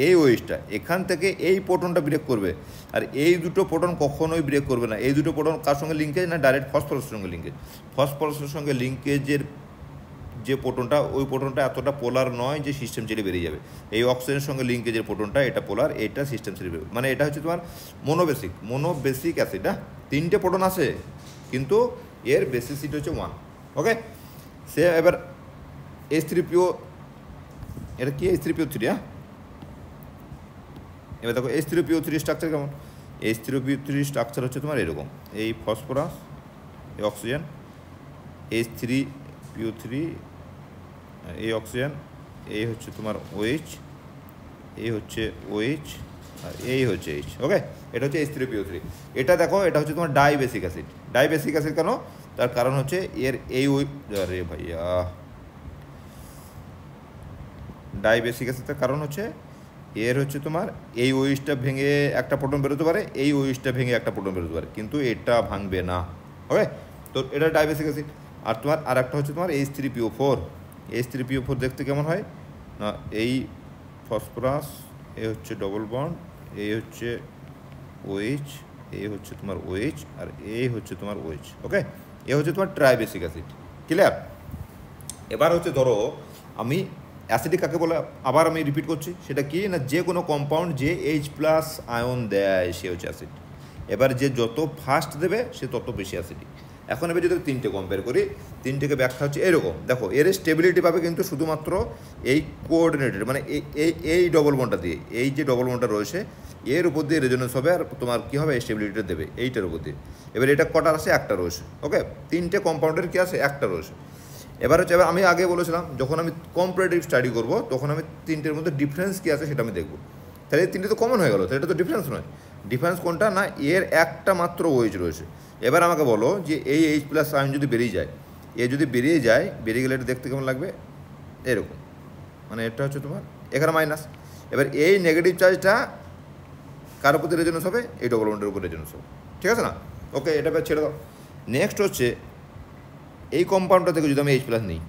Speaker 1: এই ওয়েজটা এখান থেকে এই প্রোটনটা ব্রেক করবে, আর এই দুটো প্রোটন কখনোই ব্রেক করবে না। এই দুটো প্রোটন কার সঙ্গে লিঙ্কেজ, না ডাইরেক্ট ফসফরাসের সঙ্গে লিঙ্কেজ। ফসফরাসের সঙ্গে লিঙ্কেজের যে প্রোটনটা, ওই প্রোটনটা এতটা পোলার নয় যে সিস্টেম ছেড়ে বেরিয়ে যাবে। এই অক্সিজেনের সঙ্গে লিঙ্কেজের প্রোটনটা এটা পোলার, এটা সিস্টেম ছেড়ে বেরোবে। মানে এটা হচ্ছে তোমার মোনোবেসিক অ্যাসিড। হ্যাঁ, 3টে প্রোটন আছে, কিন্তু এর বেসিসিটি হচ্ছে 1। ওকে, সে এবার H3PO, এটা কি H3PO3, হ্যাঁ? এবার দেখো H3PO3 স্ট্রাকচার কেমন। H3PO3 স্ট্রাকচার হচ্ছে তোমার এরকম, এই ফসফরাস, এই অক্সিজেন, H3PO3, এই অক্সিজেন, এই হচ্ছে তোমার OH, এই হচ্ছে OH, আর এই হচ্ছে H। ওকে, এটা হচ্ছে H3PO3। এটা দেখো, এটা হচ্ছে তোমার ডাইবেসিক অ্যাসিড। ডাইবেসিক অ্যাসিড কেন, তার কারণ হচ্ছে এর এই আরে ভাইয়া, ডাইবেসিক অ্যাসিডের কারণ হচ্ছে এর হচ্ছে তোমার এই ওইচটা ভেঙে একটা প্রোটন বেরোতে পারে, এই ওইচটা ভেঙে একটা প্রোটন বেরোতে পারে, কিন্তু এটা ভাঙবে না। ওকে, তো এটা ডাইবেসিক অ্যাসিড। আর তোমার আর একটা হচ্ছে তোমার H3PO4 দেখতে কেমন হয় না, এই ফসফরাস, এই হচ্ছে ডবল বন্ড, এই হচ্ছে OH, এই হচ্ছে তোমার OH, আর এই হচ্ছে তোমার OH। ওকে, এ হচ্ছে তোমার ট্রাইবেসিক অ্যাসিড। ক্লিয়ার? এবার হচ্ছে ধরো আমি অ্যাসিডিক কাকে বলে আবার আমি রিপিট করছি, সেটা কি না, যে কোনো কম্পাউন্ড যে H+ আয়ন দেয় সে হচ্ছে অ্যাসিড। এবার যে যত ফাস্ট দেবে সে তত বেশি অ্যাসিডিক। এখন এবার যদি তিনটে কম্পেয়ার করি, তিনটেকে ব্যাখ্যা হচ্ছে এরকম, দেখো এর স্টেবিলিটি পাবে কিন্তু শুধুমাত্র এই কোঅর্ডিনেটেড মানে এই ডবল বন্ডটা দিয়ে, এই যে ডবল বন্ডটা রয়েছে এর উপর দিয়ে রেজোনেন্স হবে, আর তোমার কী হবে স্টেবিলিটিটা দেবে এইটার উপর দিয়ে। এবার এটা কটা আছে, একটা রয়েছে। ওকে, তিনটে কম্পাউন্ডের কী আছে, একটা রয়েছে। এবার হচ্ছে এবার আমি আগে বলেছিলাম যখন আমি কম্পারেটিভ স্টাডি করব তখন আমি তিনটের মধ্যে ডিফারেন্স কী আছে সেটা আমি দেখব। তাহলে এই তিনটে তো কমন হয়ে গেল, তাহলে এটা তো ডিফারেন্স নয়। ডিফারেন্স কোনটা না, এর একটা মাত্র ওয়েজ রয়েছে। এবার আমাকে বলো যে এই H+ আয়ন যদি বেরিয়ে যায়, এ যদি বেরিয়ে যায়, বেরিয়ে গেলে এটা দেখতে কেমন লাগবে, এরকম, মানে এটা হচ্ছে তোমার এখানে মাইনাস। এবার এই নেগেটিভ চার্জটা কার উপর রেজোনেন্স হবে, এই ডবল বন্ডের উপর রেজোনেন্স হবে। ঠিক আছে না? ওকে, এটা ছেড়ে দাও। নেক্সট হচ্ছে এই কম্পাউন্ডটা থেকে যদি আমি H+ নিই,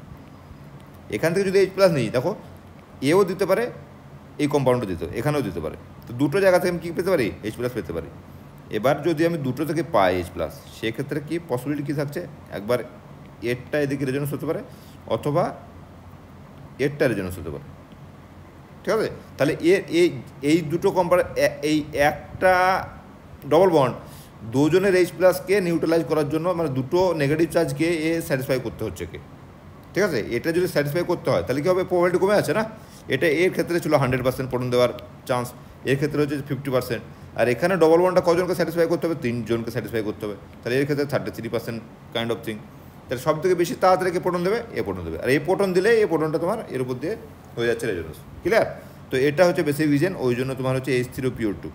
Speaker 1: এখান থেকে যদি H+ নিই, দেখো এও দিতে পারে, এই কম্পাউন্ডও দিতে, এখানেও দিতে পারে। তো দুটো জায়গা থেকে আমি কী পেতে পারি, H+ পেতে পারি। এবার যদি আমি দুটো থেকে পাই H+, সেক্ষেত্রে কি পসিবিলিটি কী থাকছে, একবার এরটা এদিকে রেজোনেন্স হতে পারে অথবা এরটা রেজোনেন্স হতে পারে। ঠিক আছে? তাহলে এই দুটো এই একটা ডবল বন্ড দুজনের H+কে নিউট্রালাইজ করার জন্য, মানে দুটো নেগেটিভ চার্জকে এ স্যাটিসফাই করতে হচ্ছে কে। ঠিক আছে? এটা যদি স্যাটিসফাই করতে হয় তাহলে কী হবে, প্রবাবিলিটি কমে আছে না। এটা এর ক্ষেত্রে ছিল 100% প্রোটন দেওয়ার চান্স, এর ক্ষেত্রে হচ্ছে 50%। আর এখানে ডবল বন্ডটা কজনকে স্যাটিসফাই করতে হবে, 3 জনকে স্যাটিসফাই করতে হবে। তাহলে এর ক্ষেত্রে 33% কাইন্ড অফ থিং। তাহলে সব থেকে বেশি তাড়াতাড়ি কে প্রোটন দেবে, এ প্রোটন দেবে। আর এই প্রোটন দিলে এই প্রোটনটা তোমার এর উপর দিয়ে হয়ে যাচ্ছে রেজোনেন্স। ক্লিয়ার? তো এটা হচ্ছে বেসিক রিজন, ওই জন্য তোমার হচ্ছে H3PO2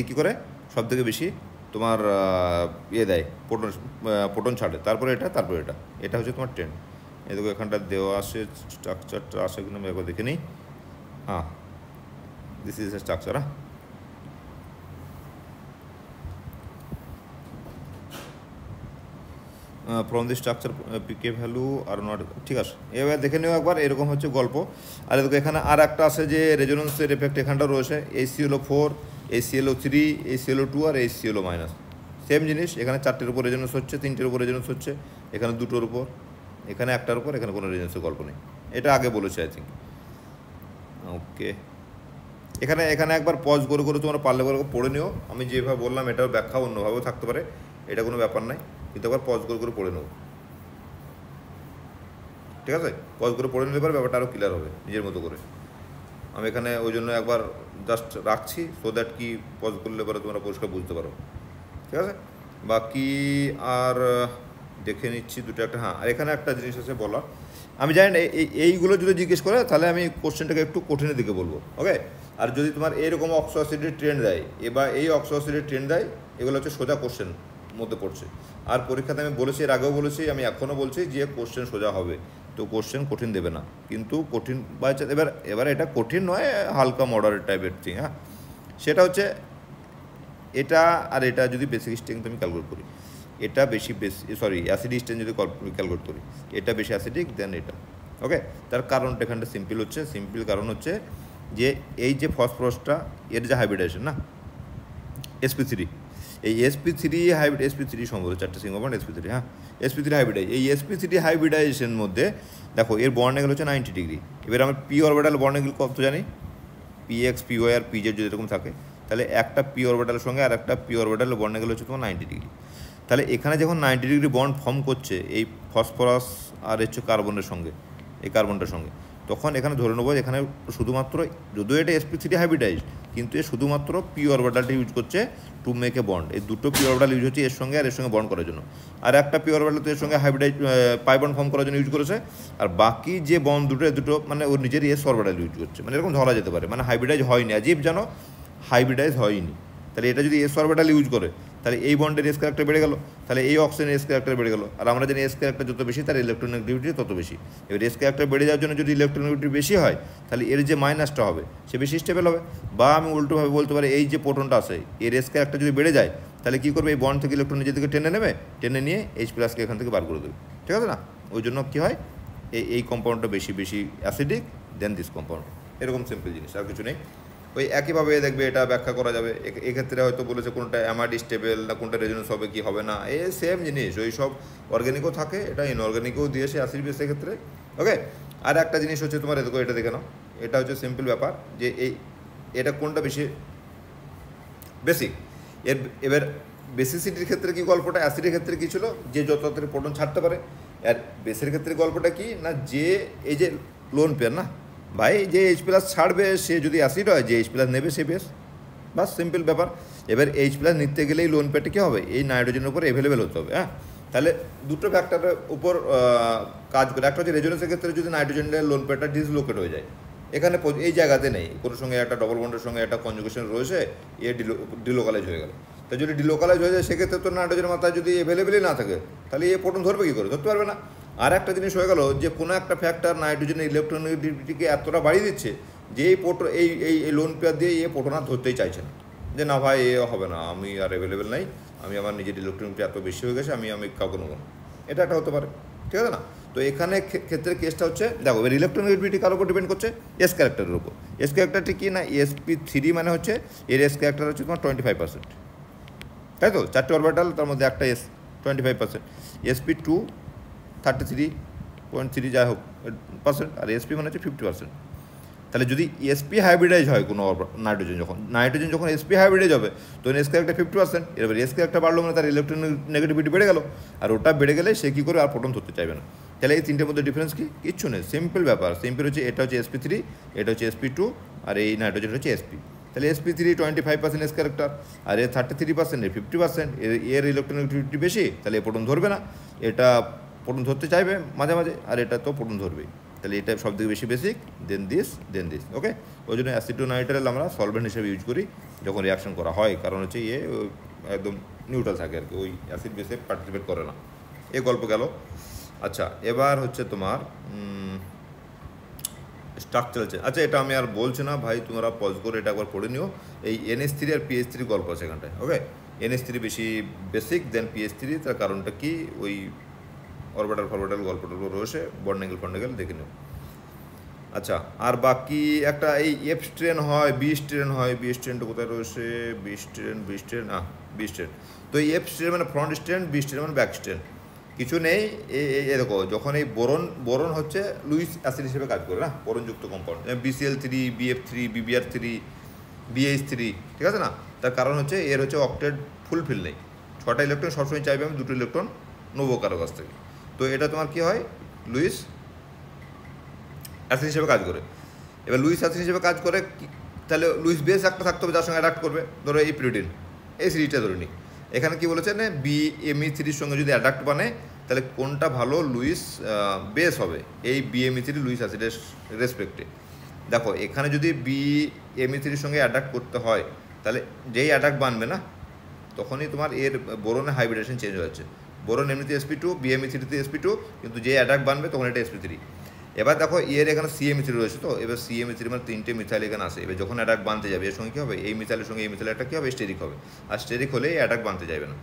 Speaker 1: এ কী করে সব থেকে বেশি তোমার ইয়ে দেয়, প্রোটন ছাড়ে। তারপরে এটা হচ্ছে তোমার ট্রেন্ড। এই দেখো এখানটা দেওয়া আসে, স্ট্রাকচারটা আসে কিনা আমি একবার দেখে নিই। হ্যাঁ, this is a structure. From the structure pK value or not, ঠিক আছে। এবার দেখে নিও একবার, এরকম হচ্ছে গল্প। আর দেখো এখানে আর একটা আছে যে রেজোনেন্সের এফেক্ট এখানটা রয়েছে, HCl4, HCl3, HCl2 আর HCl-। সেম জিনিস, এখানে 4টের উপর রেজোনেন্স হচ্ছে, 3টের উপর রেজোনেন্স হচ্ছে, এখানে 2টোর উপর, এখানে 1টার উপর, এখানে কোনো রেজোনেন্সের গল্প নেই। এটা আগে বলেছে আই থিঙ্ক। ওকে, এখানে একবার পজ করে করে তোমরা পারলে পড়ে নিও। আমি যেভাবে বললাম এটার ব্যাখ্যা অন্যভাবেও থাকতে পারে, এটা কোনো ব্যাপার নাই, কিন্তু একবার পজ করে পড়ে নেব। ঠিক আছে? পজ করে পড়ে নিলে পরে ব্যাপারটা আরও ক্লিয়ার হবে নিজের মতো করে। আমি এখানে ওই জন্য একবার জাস্ট রাখছি, সো দ্যাট কি পজ করলে পরে তোমরা পরিষ্কার বুঝতে পারো। ঠিক আছে? বাকি আর দেখে নিচ্ছি দুটো একটা। হ্যাঁ, আর এখানে একটা জিনিস আছে বলা, আমি জানি না এইগুলো যদি জিজ্ঞেস করে তাহলে আমি কোশ্চেনটাকে একটু কঠিনের দিকে বলবো। ওকে, আর যদি তোমার এরকম অক্সো অ্যাসিডের ট্রেন্ড দেয়, এবার এই অক্সো অ্যাসিডের ট্রেন্ড দেয়, এগুলো হচ্ছে সোজা কোশ্চেন মধ্যে পড়ছে। আর পরীক্ষাতে আমি বলেছি, এর আগেও বলেছি, আমি এখনও বলছি যে কোশ্চেন সোজা হবে, তো কোশ্চেন কঠিন দেবে না, কিন্তু কঠিন বাই চান্স এবার এটা কঠিন নয়, হালকা মডারেট টাইপের থিং। হ্যাঁ, সেটা হচ্ছে এটা আর এটা যদি বেসিক স্ট্রেংথ আমি ক্যালকুলেট করি, এটা বেশি অ্যাসিড স্ট্রেংথ যদি ক্যালকুলেট করি, এটা বেশি অ্যাসিডিক দেন এটা। ওকে, তার কারণটা এখানটা সিম্পল কারণ হচ্ছে যে এই যে ফসফরাসটা এর যে হাইব্রিডাইজেশন না, sp3, এই sp3 সম্ভবত 4টে সিঙ্গল বন্ড sp3। হ্যাঁ, sp3 হাইব্রিডাইজ, এই sp3 হাইব্রিডাইজেশনের মধ্যে দেখো এর বন্ড অ্যাঙ্গেল হচ্ছে 90 ডিগ্রি। এবার আমি পি অরবিটাল বন্ড অ্যাঙ্গেল কত জানি, px, py আর pz যদি এরকম থাকে, তাহলে একটা পি অরবিটালের সঙ্গে আর একটা পি অরবিটালের বন্ড অ্যাঙ্গেল হচ্ছে তোমার 90 ডিগ্রি। তাহলে এখানে যখন 90 ডিগ্রি বন্ড ফর্ম করছে এই ফসফরাস আর হচ্ছে কার্বনের সঙ্গে, এই কার্বনটার সঙ্গে, তখন এখানে ধরে নেবো এখানে শুধুমাত্র, যদিও এটা sp3 হাইব্রিডাইজ, কিন্তু এ শুধুমাত্র পি অরবিটালটা ইউজ করছে টু মেক এ বন্ড। এই দুটো পি অরবিটাল ইউজ হচ্ছে এর সঙ্গে আর এর সঙ্গে বন্ড করার জন্য, আর একটা পি অরবিটাল তো এর সঙ্গে হাইব্রিডাইজ পাই বন্ড ফর্ম করার জন্য ইউজ করেছে, আর বাকি যে বন্ড দুটো মানে ওর নিজের এস অরবিটাল ইউজ করছে। মানে এরকম ধরা যেতে পারে, মানে হাইব্রিডাইজ হয়নি, আজীব জানো, হাইব্রিডাইজ হয়নি। তাহলে এটা যদি এস অরবিটাল ইউজ করে তাহলে এই বন্ডের এস ক্যারেক্টার বেড়ে গেল, তাহলে এই অক্সিজেনের এস ক্যারেক্টার বেড়ে গেল। আর আমরা জানি এস ক্যারেক্টার যত বেশি তার ইলেকট্রোনেগেটিভিটি তত বেশি। এবার এস ক্যারেক্টার বেড়ে যাওয়ার জন্য যদি ইলেকট্রোনেগেটিভিটি বেশি হয় তাহলে এর যে মাইনাসটা হবে সে বেশি স্টেবল হবে। বা আমি উল্টোভাবে বলতে পারি, এই যে প্রোটনটা আছে এর এস ক্যারেক্টার যদি বেড়ে যায় তাহলে কী করবে, এই বন্ড থেকে ইলেকট্রন নিজে থেকে টেনে নিয়ে H+কে এখান থেকে বার করে দেবে। ঠিক আছে না? ওই জন্য কী হয়, এই কম্পাউন্ডটা বেশি অ্যাসিডিক দেন দিস কম্পাউন্ড, এরকম সিম্পল জিনিস, আর কিছু নেই। ওই একইভাবে দেখবে এটা ব্যাখ্যা করা যাবে। এক্ষেত্রে হয়তো বলেছে কোনটা অ্যামাইড স্টেবল না কোনটা রেজোনেন্স হবে কি হবে না, এই সেম জিনিস ওই সব অর্গ্যানিকও থাকে, এটা ইনঅর্গ্যানিকও দিয়েছে অ্যাসিড বেসের ক্ষেত্রে। ওকে, আর একটা জিনিস হচ্ছে তোমার দেখো, এটা দেখে নাও, এটা হচ্ছে সিম্পল ব্যাপার যে এটা কোনটা বেশি বেসিক। এবার বেসিসিটির ক্ষেত্রে কি গল্পটা, অ্যাসিডের ক্ষেত্রে কী ছিল, যে যত তাড়াতাড়ি প্রোটন ছাড়তে পারে। আর বেসের ক্ষেত্রে গল্পটা কি না, যে এই যে লোন পেয়ার না ভাই, যে H+ ছাড়বে সে যদি অ্যাসিড হয়, যে H+ নেবে সে বেস, বাস সিম্পল ব্যাপার। এবার H+ নিতে গেলেই লোন পেয়ারটা কী হবে, এই নাইট্রোজেনের উপর অ্যাভেলেবেল হতে হবে। হ্যাঁ, তাহলে দুটো ফ্যাক্টরের উপর কাজ করে। একটা হচ্ছে রেজোনেন্সের ক্ষেত্রে যদি নাইট্রোজেনের লোন পেয়ারটা ডিসলোকেট হয়ে যায়, এখানে এই জায়গাতে নেই, কোনো সঙ্গে একটা ডবল বন্ডের সঙ্গে একটা কনজুগেশন রয়েছে, এ ডিলোকালাইজ হয়ে গেল। তো যদি ডিলোকালাইজ হয়ে যায় সেক্ষেত্রে তো নাইট্রোজেনের মাথায় যদি অ্যাভেলেবেলই না থাকে, তাহলে এ প্রোটন ধরবে কী করে, ধরতে পারবে না। আর একটা জিনিস হয়ে গেল যে কোনো একটা ফ্যাক্টর নাইট্রোজেনের ইলেকট্রননেগেটিভিটিকে এতটা বাড়িয়ে দিচ্ছে যে এই লোন পেয়ার দিয়ে এ প্রোটন আর ধরতেই চাইছে না, যে না ভাই এ হবে না, আমি আর অ্যাভেলেবেল নাই, আমি আমার নিজের ইলেকট্রনিটি এত বেশি হয়ে গেছে, আমি কাউকে নেবো না, এটা একটা হতে পারে, ঠিক আছে না। তো এখানে ক্ষেত্রে কেসটা হচ্ছে দেখো, এর ইলেকট্রনেগেটিভিটি কার উপর ডিপেন্ড করছে, এস ক্যারেক্টারের উপর। এস ক্যারেক্টারটি কি না, sp3 মানে হচ্ছে এর এস ক্যারেক্টার হচ্ছে তোমার 25%, তাই তো, 4টে অরবিটাল তার মধ্যে একটা এস 25%, sp2 33.3 যাই হোক পার্সেন্ট, আর sp মানে হচ্ছে 50%। তাহলে যদি sp হাইব্রিডাইজ হয় কোনো নাইট্রোজেন যখন sp হাইব্রিডাইজ হবে, তখন এস ক্যারেক্টার 50%, এবার এস ক্যারেক্টার বাড়লো মানে তার ইলেকট্রনেগেটিভিটি বেড়ে গেল, আর ওটা বেড়ে গেলে সে কী করে আর প্রোটন ধরতে চাইবে না। তাহলে এই তিনটের মধ্যে ডিফারেন্স কি, কিচ্ছু নেই, সিম্পল ব্যাপার। সিম্পল হচ্ছে এটা হচ্ছে sp3, এটা হচ্ছে sp2, আর এই নাইট্রোজেন হচ্ছে sp। তাহলে sp3 25% এস ক্যারেক্টার, আর এর 33%, এর 50%, এর ইলেকট্রনেগেটিভিটি বেশি, তাহলে এ প্রোটন ধরবে না, এটা প্রোটন ধরতে চাইবে মাঝে মাঝে, আর এটা তো প্রোটন ধরবেই। তাহলে এটা সব থেকে বেশি বেসিক, দেন দিস। ওকে, ওই জন্য অ্যাসিটোনাইট্রাইল আমরা সলভেন্ট হিসেবে ইউজ করি যখন রিয়াকশন করা হয়, কারণ হচ্ছে একদম নিউট্রাল থাকে আর কি, ওই অ্যাসিড বেসে পার্টিসিপেট করে না। এ গল্প গেল। আচ্ছা, এবার হচ্ছে তোমার স্ট্রাকচারাল চেঞ্জ। আচ্ছা, এটা আমি আর বলছি না ভাই, তোমরা পজ করে এটা একবার পড়ে নিও। এই NH3 আর PH3 গল্প আছে এখানটায়। ওকে, NH3 বেশি বেসিক, দেন PH3, তার কারণটা কি, ওই অরবিটাল গল্পটা রয়েছে, বন্ডেঙ্গেল দেখে নিও। আচ্ছা, আর বাকি একটা এই এফ স্ট্রেন হয়, বি স্ট্রেনটা কোথায় রয়েছে, বি স্ট্রেন। তো এই এফ স্ট্রেন মানে ফ্রন্ট স্ট্রেন, বি স্ট্রেন মানে ব্যাক স্ট্রেন, কিছু নেই। দেখো, যখন এই বোরন হচ্ছে লুইস অ্যাসিড হিসেবে কাজ করে না, বোরনযুক্ত compound, BCl3, BF3, BBr3, BH3, ঠিক আছে না। তার কারণ হচ্ছে এর হচ্ছে অক্টেট ফুলফিল নেই, 6টা ইলেকট্রন সবসময় চাইবে আমি 2টো ইলেকট্রন নেবো কারো কাছ থেকে। তো এটা তোমার কী হয়, লুইস অ্যাসিড হিসেবে কাজ করে। এবার লুইস অ্যাসিড হিসেবে কাজ করে, তাহলে লুইস বেস একটা থাকতে হবে যার সঙ্গে অ্যাডাক্ট করবে। ধরো এই পিরিডিন, এই সিরিজটা ধরে নিই, এখানে কি বলেছে না, BMe3 সঙ্গে যদি অ্যাডাক্ট বানে, তাহলে কোনটা ভালো লুইস বেস হবে, এই BMe3 লুইস অ্যাসিডের রেসপেক্টে। দেখো, এখানে যদি BMe3 সঙ্গে অ্যাডাক্ট করতে হয়, তাহলে যেই অ্যাডাক্ট বানবে না, তখনই তোমার এর বোরনের হাইব্রিডেশন চেঞ্জ হয়ে যাচ্ছে। বোরন এমনিতে sp2, BMe3তে sp2, কিন্তু যে অ্যাডাক্ট বানবে তখন এটা sp3। এবার দেখো, এর এখানে CMe3 রয়েছে, তো এবার CMe3 মানে 3টে মিথাইল এখানে আসে। এবার যখন অ্যাডাক্ট বানতে যাবে, এর সঙ্গে কী হবে, এই মিথাইলের সঙ্গে এই মিথাইল একটা কী হবে, স্টেরিক হবে, আর স্টেরিক হলে এই অ্যাডাক্ট বানতে যাবে না।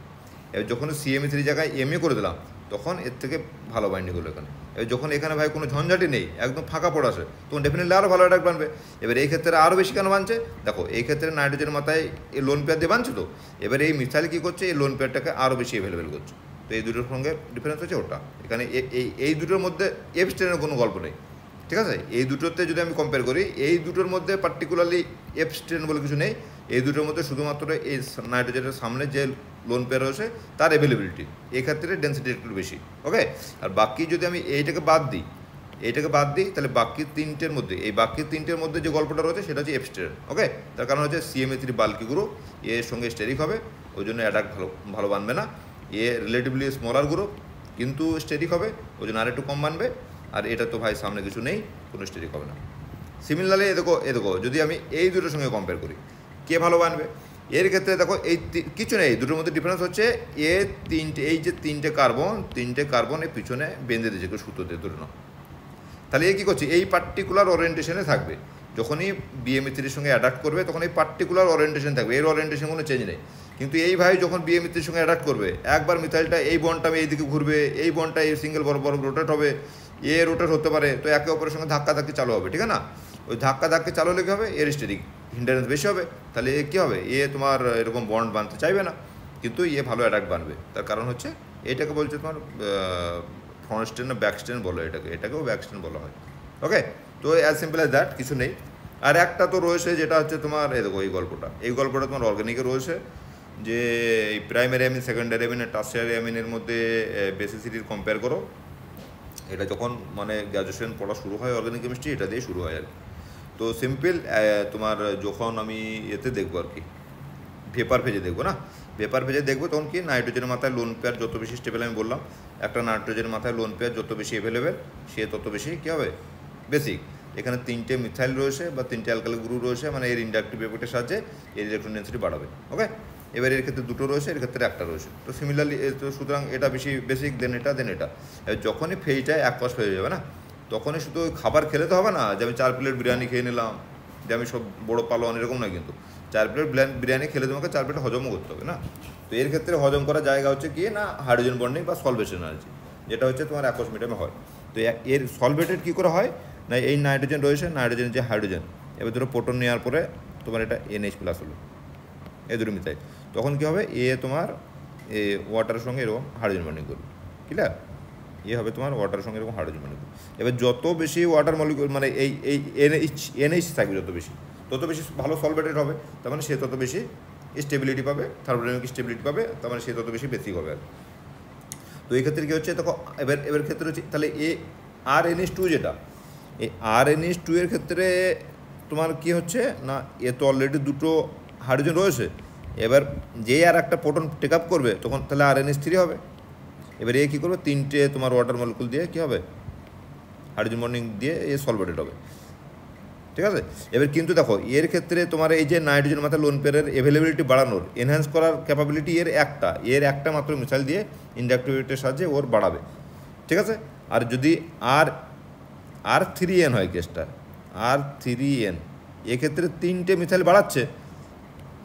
Speaker 1: এবার যখন CMe3 জায়গায় ME করে দিলাম, তখন এর থেকে ভালো বাইন্ডিং হলো এখানে। এবার যখন এখানে ভাই কোনো ঝঞ্ঝাটি নেই, একদম ফাঁকা পড়ে আসে, তখন ডেফিনেটলি আরও ভালো অ্যাডাক্ট বানবে। এবার এই ক্ষেত্রে আরও বেশি কেন বানছে, দেখো এই ক্ষেত্রে নাইট্রোজেনের মাথায় এই লোন পেয়ার দিয়ে বানছে, তো এবার এই মিথাইল কী করছে, এই লোন পেয়ারটাকে আরও বেশি অ্যাভেলেবেল করছে। তো এই দুটোর সঙ্গে ডিফারেন্স হচ্ছে ওটা। এখানে এই দুটোর মধ্যে এফ স্ট্রেনের কোনো গল্প নেই, ঠিক আছে। এই দুটোতে যদি আমি কম্পেয়ার করি, এই দুটোর মধ্যে পার্টিকুলারলি এফ স্ট্রেন বলে কিছু নেই। এই দুটোর মধ্যে শুধুমাত্র এই নাইট্রোজেনের সামনে যে লোন পেয়ার রয়েছে তার অ্যাভেলেবিলিটি, এক্ষেত্রে ডেন্সিটি একটু বেশি। ওকে, আর বাকি যদি আমি এইটাকে বাদ দিই, তাহলে বাকি তিনটের মধ্যে যে গল্পটা রয়েছে সেটা হচ্ছে এফ স্ট্রেন। ওকে, তার কারণ হচ্ছে CMe3 বাল্কি গ্রুপ, এর সঙ্গে স্টেরিক হবে, ওই জন্য অ্যাটাক ভালো বানবে না। এ রিলেটিভলি স্মলার গ্রুপ, কিন্তু স্টেরিক হবে, ওই জন্য আর একটু কম বানবে। আর এটা তো ভাই সামনে কিছু নেই, কোনো স্টেরিক হবে না। সিমিলারলি দেখো যদি আমি এই দুটোর সঙ্গে কম্পেয়ার করি, কে ভালো বানবে, এর ক্ষেত্রে দেখো এই কিছু নেই, দুটোর মধ্যে ডিফারেন্স হচ্ছে এই যে তিনটে কার্বন এই পিছনে বেঁধে দিয়েছে কেউ সুতো দিয়ে, ধরে নাও। তাহলে এ কী করছে, এই পার্টিকুলার ওরিয়েন্টেশনে থাকবে। যখনই BMe3 সঙ্গে অ্যাডাক্ট করবে, তখন এই পার্টিকুলার ওরিয়েন্টেশন থাকবে, এর ওরিয়েন্টেশন কোনো চেঞ্জ নেই। কিন্তু এই ভাই যখন BMe3 সঙ্গে অ্যাডাক্ট করবে, একবার মিথাইলটা এই বন্ডটা আমি এইদিকে ঘুরবে, এই বন্ডটা এই সিঙ্গেল বড় রোটেট হবে, এ রোটেট হতে পারে, তো একে অপরের সঙ্গে ধাক্কা ধাক্কি চালু হবে, ঠিক আছে না? ওই ধাক্কা ধাক্কি চালু হলে কী হবে, এর স্টেরিক হিন্ডারেন্স বেশি হবে, তাহলে এ কী হবে, এ তোমার এরকম বন্ড বানতে চাইবে না, কিন্তু এ ভালো অ্যাটাক বানবে। তার কারণ হচ্ছে এটাকে বলছে তোমার ফ্রন্ট স্ট্রেন না ব্যাক স্ট্রেন বলো এটাকেও ব্যাক স্ট্রেন বলা হয়। ওকে, তো অ্যাজ সিম্পল অ্যাজ দ্যাট, কিছু নেই। আর একটা তো রয়েছে যেটা হচ্ছে তোমার দেখো এই গল্পটা তোমার অর্গানিকে রয়েছে, যে এই প্রাইমারি অ্যামিন, সেকেন্ডারি অ্যামিন আর টার্সিয়ারি অ্যামিনের মধ্যে বেসিসিটির কম্পেয়ার করো। এটা যখন মানে গ্র্যাজুয়েশন পড়া শুরু হয় অর্গানিক কেমিস্ট্রি, এটা দিয়ে শুরু হয় আর কি। তো সিম্পল তোমার যখন আমি এতে দেখবো আর কি, ভেপার ফেজে দেখবো না, ভেপার ফেজে দেখবো তখন কি নাইট্রোজেনের মাথায় লোন পেয়ার যত বেশি স্টেবল, আমি বললাম একটা নাইট্রোজেনের মাথায় লোন পেয়ার যত বেশি অ্যাভেলেবেল, সে তত বেশি কী হবে, বেসিক। এখানে 3টে মিথাইল রয়েছে বা 3টে অ্যালকাইল গ্রুপ রয়েছে, মানে এর ইন্ডাকটিভ এফেক্টের সাহায্যে এর ইলেকট্রন ডেন্সিটি বাড়াবে। ওকে, এবার এর ক্ষেত্রে 2টো রয়েছে, এর ক্ষেত্রে 1টা রয়েছে। তো সিমিলারলি তো সুতরাং এটা বেশি বেসিক, দেন এটা। যখনই ফেজটায় অ্যাকোয়াস হয়ে যাবে না, তখনই শুধু খাবার খেলে তো হবে না, যে আমি 4 প্লেট বিরিয়ানি খেয়ে নিলাম, যে আমি সব বড়ো পালোয়ান, এরকম নয় কিন্তু। 4 প্লেট বিরিয়ানি খেলে তোমাকে 4 প্লেট হজমও করতে হবে না। তো এর ক্ষেত্রে হজম করার জায়গা হচ্ছে কি না, হাইড্রোজেন বন্ডিং বা সলভেশন এনার্জি, যেটা হচ্ছে তোমার অ্যাকোয়াস মিডিয়ামে হয়। তো এর সলভেটেড কী করে হয় না, এই নাইট্রোজেন রয়েছে, নাইট্রোজেন যে হাইড্রোজেন, এবার ধরো প্রোটন নেওয়ার পরে তোমার এটা NH+ হলো, এই দুটো মিথাইল, তখন কী হবে, তোমার ওয়াটারের সঙ্গে এরকম হাইড্রোজেন বন্ডিং করবে, ক্লিয়ার? হবে তোমার ওয়াটারের সঙ্গে এরকম হাইড্রোজেন বন্ডিং করবে। এবার যত বেশি ওয়াটার মলিকিউল মানে এই NH থাকবে, যত বেশি তত বেশি ভালো সলভেটেড হবে, তার মানে সে তত বেশি স্টেবিলিটি পাবে, থার্মোডাইনামিক স্টেবিলিটি পাবে, তার মানে সে তত বেশি বেসিক হবে আর। তো এই ক্ষেত্রে কী হচ্ছে দেখো, এবার ক্ষেত্রে হচ্ছে তাহলে RNH2 যেটা, এই RNH2 এর ক্ষেত্রে তোমার কি হচ্ছে না, এ তো অলরেডি 2টো হাইড্রোজেন রয়েছে, এবার যে আর একটা প্রোটন টেক আপ করবে তখন তাহলে RNH3 হবে। এবার কী করবে, 3টে তোমার ওয়াটার মলিকুল দিয়ে কী হবে, হাইড্রোজেন বন্ডিং দিয়ে সলভেটেড হবে, ঠিক আছে? এবার কিন্তু দেখো এর ক্ষেত্রে তোমার এই যে নাইট্রোজেন মাথায় লোন পেয়ারের অ্যাভেলেবিলিটি বাড়ানোর, এনহ্যান্স করার ক্যাপাবিলিটি এর একটা মাত্র মিসাইল দিয়ে ইন্ডাকটিভিটির সাহায্যে ওর বাড়াবে, ঠিক আছে? আর যদি R3N হয় কেসটা, R3N এক্ষেত্রে 3টে মিথাইল বাড়াচ্ছে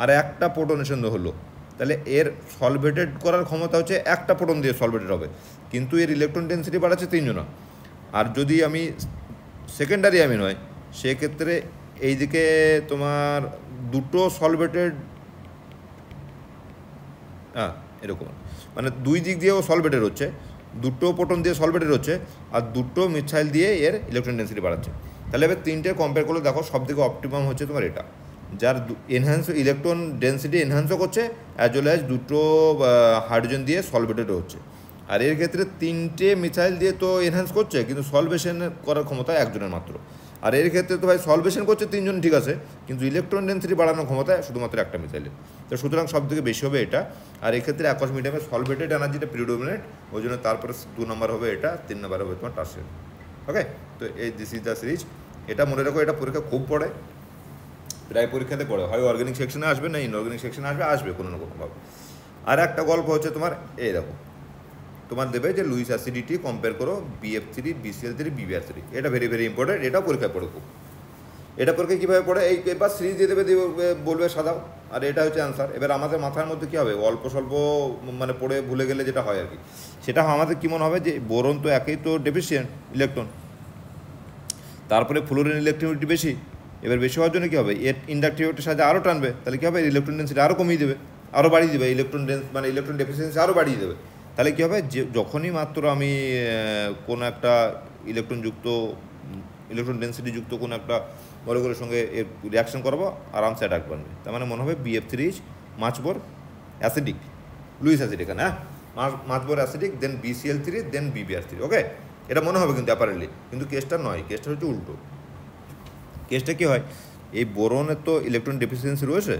Speaker 1: আর একটা প্রোটনেশন হলো, তাহলে এর সলভেটেড করার ক্ষমতা হচ্ছে একটা প্রোটন দিয়ে সলভেটেড হবে, কিন্তু এর ইলেকট্রন ডেন্সিটি বাড়াচ্ছে 3জনা। আর যদি আমি সেকেন্ডারি অ্যামিন হয়, সেক্ষেত্রে এইদিকে তোমার 2টো সলভেটেড, এরকম মানে 2 দিক দিয়েও সলভেটেড হচ্ছে, 2টো প্রোটন দিয়ে সলভেটেড হচ্ছে, আর 2টো মিথাইল দিয়ে এর ইলেকট্রন ডেন্সিটি বাড়াচ্ছে। তাহলে এবার 3টে কম্পেয়ার করলে দেখো সব থেকে অপটিমাম হচ্ছে তোমার এটা, যার এনহ্যান্স ইলেকট্রন ডেন্সিটি এনহ্যান্সও করছে, অ্যাজ ওয়েল অ্যাজ 2টো হাইড্রোজেন দিয়ে সলভেটেডও হচ্ছে। আর এর ক্ষেত্রে 3টে মিথাইল দিয়ে তো এনহ্যান্স করছে, কিন্তু সলভেশন করার ক্ষমতা একজনের মাত্র। আর এর ক্ষেত্রে তো ভাই সলভেশন করছে 3জন, ঠিক আছে, কিন্তু ইলেকট্রন ডেন্সিটি বাড়ানোর ক্ষমতা শুধুমাত্র একটা মিথাইলের। তো সুতরাং সব থেকে বেশি হবে এটা। আর এক্ষেত্রে অ্যাকোয়াস মিডিয়ামে সলভেটেড এনার্জিটা প্রিডোমিনেট, ওই জন্য তারপরে 2 নম্বর হবে এটা, 3 নম্বর হবে তোমার টার্সিয়ারি। ওকে, তো দিস ইজ দ্য সিরিজ। এটা মনে রাখো, এটা পরীক্ষা খুব পড়ে, প্রায় পরীক্ষাতে পড়ে, হয় অর্গানিক সেকশনে আসবে না ইনঅর্গানিক সেকশনে আসবে কোনো না কোনোভাবে। আর একটা গল্প হচ্ছে তোমার দেখো, তোমার দেবে যে লুইস অ্যাসিডিটি কম্পেয়ার করো BF3, BCl3, BBr3, এটা ভেরি ভেরি ইম্পর্টেন্ট, এটা পরীক্ষায় পড়ে খুব। এটা পরীক্ষায় কীভাবে পড়ে, এই পেপার সিরিজ দিয়ে দেবে, বলবে সাদাও, আর এটা হচ্ছে অ্যান্সার। এবার আমাদের মাথার মধ্যে কী হবে, অল্প স্বল্প মানে পড়ে ভুলে গেলে যেটা হয় আর কি, সেটা আমাদের কী মনে হবে যে বোরন তো একেই তো ডেফিসিয়েন্ট ইলেকট্রন, তারপরে ফ্লোরিন ইলেকট্রিসিটি বেশি, এবার বেশি হওয়ার জন্য কী হবে, এর ইন্ডাকটিভিটির সাথে আরও টানবে, তাহলে কী হবে, ইলেকট্রন ডেন্সিটি আরও কমিয়ে দেবে, আরও বাড়িয়ে দেবে, ইলেকট্রন ডেফিসিয়েন্সি আরও বাড়িয়ে দেবে। তাহলে কী হবে, যে যখনই মাত্র আমি কোনো একটা ইলেকট্রন ডেন্সিটিযুক্ত কোনো একটা মলিকুলের সঙ্গে এর রিয়াকশন করবো, আরামসে অ্যাটাক বানবে। তার মানে মনে হবে BF3 is much more acidic, Luis acid এখানে, মাচ মোর অ্যাসিডিক, দেন BCl3, দেন BBr3। ওকে, এটা মনে হবে কিন্তু অ্যাপারেন্টলি, কিন্তু কেসটা নয়, কেসটা হচ্ছে উল্টো। কেসটা কী হয়, এই বোরনের তো ইলেকট্রন ডেফিসিয়েন্সি রয়েছে,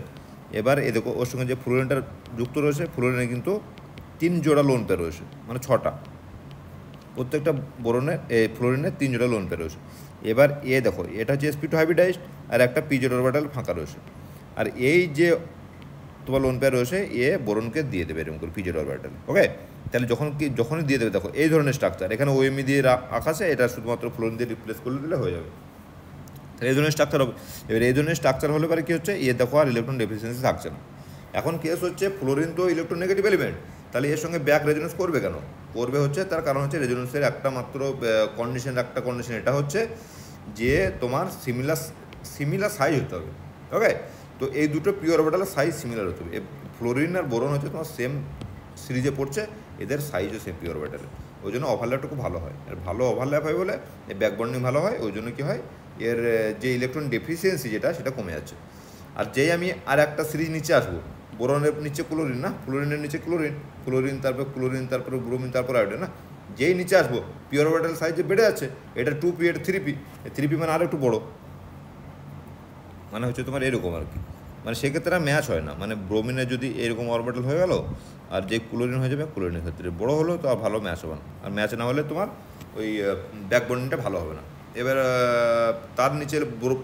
Speaker 1: এবার দেখো ওর সঙ্গে যে ফ্লোরিনটা যুক্ত রয়েছে, ফ্লোরিনে কিন্তু 3 জোড়া লোন পেয়ার রয়েছে, মানে 6টা, প্রত্যেকটা বোরনের ফ্লোরিনের 3 জোড়া লোন পেয়ার রয়েছে। এবার দেখো এটা হচ্ছে sp2 হাইব্রিডাইজড, আর একটা p জোড়া অরবিটাল ফাঁকা রয়েছে, আর এই যে তোমার লোন পেয়ার রয়েছে বোরনকে দিয়ে দেবে এরকম করে p জোড়া অরবিটাল। ওকে, তাহলে যখনই দিয়ে দেবে দেখো এই ধরনের স্ট্রাকচার, এখানে OMe দিয়ে রাখা আছে, এটা শুধুমাত্র ফ্লোরিন দিয়ে রিপ্লেস করে দিলে হয়ে যাবে, তাহলে এই ধরনের স্ট্রাকচার হবে। এবার এই ধরনের স্ট্রাকচার হলে পরে কী হচ্ছে, দেখো আর ইলেকট্রন ডেফিসিয়েন্সি থাকছে না। এখন কেস হচ্ছে ফ্লোরিন তো ইলেকট্রন নেগেটিভ এলিমেন্ট, তাহলে এর সঙ্গে ব্যাক রেজোনেন্স করবে কেন? করবে হচ্ছে তার কারণ হচ্ছে রেজোনেন্সের একটা কন্ডিশন এটা হচ্ছে যে তোমার সিমিলার সাইজ হতে হবে। ওকে, তো এই দুটো পি অরবিটালের সাইজ সিমিলার হতে হবে। ফ্লোরিন আর বোরন হচ্ছে তোমার সেম সিরিজে পড়ছে, এদের সাইজও সেম পি অরবিটালের, ওই জন্য ওভারল্যাপটা খুব ভালো হয়। আর ভালো ওভারল্যাপ হয় বলে এই ব্যাক বন্ডিং ভালো হয়, ওই জন্য কী হয় এর যে ইলেকট্রন ডেফিসিয়েন্সি সেটা কমে যাচ্ছে। আর যেই আমি আর একটা সিরিজ নিচে আসবো, বোরনের নিচে ক্লোরিন না, ফ্লোরিনের নিচে ক্লোরিন তারপরে ব্রোমিন তারপর আয়োডিন না, যেই নিচে আসবো পি অরবিটাল সাইজ বেড়ে যাচ্ছে। এটা 2p, এটা 3p, 3p মানে আরও একটু বড়ো, মানে হচ্ছে তোমার এরকম আর কি। মানে সেক্ষেত্রে ম্যাচ হয় না, মানে ব্রোমিনের যদি এরকম অরবিটাল হয়ে গেল আর যে ক্লোরিন হয়ে যাবে, ক্লোরিনের ক্ষেত্রে বড়ো হলো তো আর ভালো ম্যাচ হবে না, আর ম্যাচ না হলে তোমার ওই ব্যাক বন্ডিংটা ভালো হবে না। এবার তার নিচে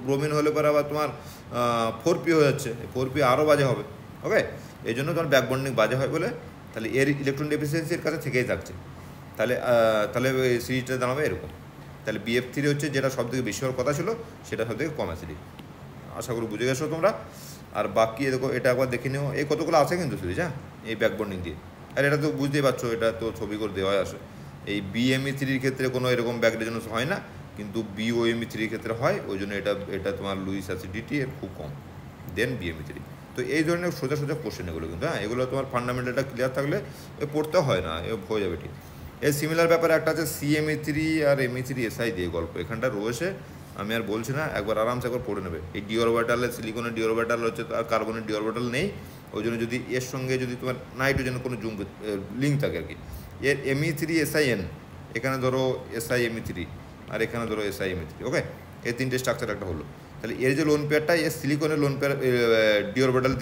Speaker 1: ব্রোমিন হলে পরে আবার তোমার 4p হয়ে যাচ্ছে, 4p আরও বাজে হবে। ওকে, এই জন্য তোমার ব্যাক বন্ডিং বাজে হয় বলে তাহলে এর ইলেকট্রন ডেফিসিয়েন্সির কাছে থেকেই থাকছে। তাহলে সিরিজটা দাঁড়াবে এরকম। তাহলে BF3 হচ্ছে যেটা সবথেকে বেশি হওয়ার কথা ছিল, সেটা সবথেকে কম অ্যাসিডিক। আশা করি বুঝে গেছো তোমরা। আর বাকি দেখো এটা একবার দেখে নিও, এই কতগুলো আছে কিন্তু সিরিজ, হ্যাঁ, এই ব্যাক বন্ডিং দিয়ে। আর এটা তো বুঝতেই পারছো, এটা তো ছবি করে দেওয়াই আসে। এই BME3 ক্ষেত্রে কোনো এরকম ব্যাক রেজোনেন্স হয় না, কিন্তু BOME3 ক্ষেত্রে হয়, ওই জন্য এটা তোমার লুইস অ্যাসিডিটি এর খুব কম দেন BME3। তো এই ধরনের সোজা কোশ্চেন এগুলো কিন্তু, হ্যাঁ, এগুলো তোমার ফান্ডামেন্টালটা ক্লিয়ার থাকলে পড়তে হয় না, হয়ে যাবে ঠিক। এর সিমিলার ব্যাপারে একটা আছে CME3 আর Me3SI দিয়ে গল্প, এখানটা রয়েছে, আমি আর বলছি না, একবার আরামসে একবার পড়ে নেবে। এই ডি অরবিটালের সিলিকনের ডি অরবিটাল হচ্ছে, আর কার্বনের ডি অরবিটাল নেই, ওই জন্য যদি এর সঙ্গে যদি তোমার নাইট্রোজেনের কোনো লিঙ্ক থাকে আর কি, এর Me3SiN, এখানে ধরো SiMe3, আর এখানে ধরো SiMe3, ওকে, এই তিনটে স্ট্রাকচার একটা হলো। তাহলে এর যে লোন পেয়ারটা, এর সিলিকনের লোন পেয়ার ডি অরবিটাল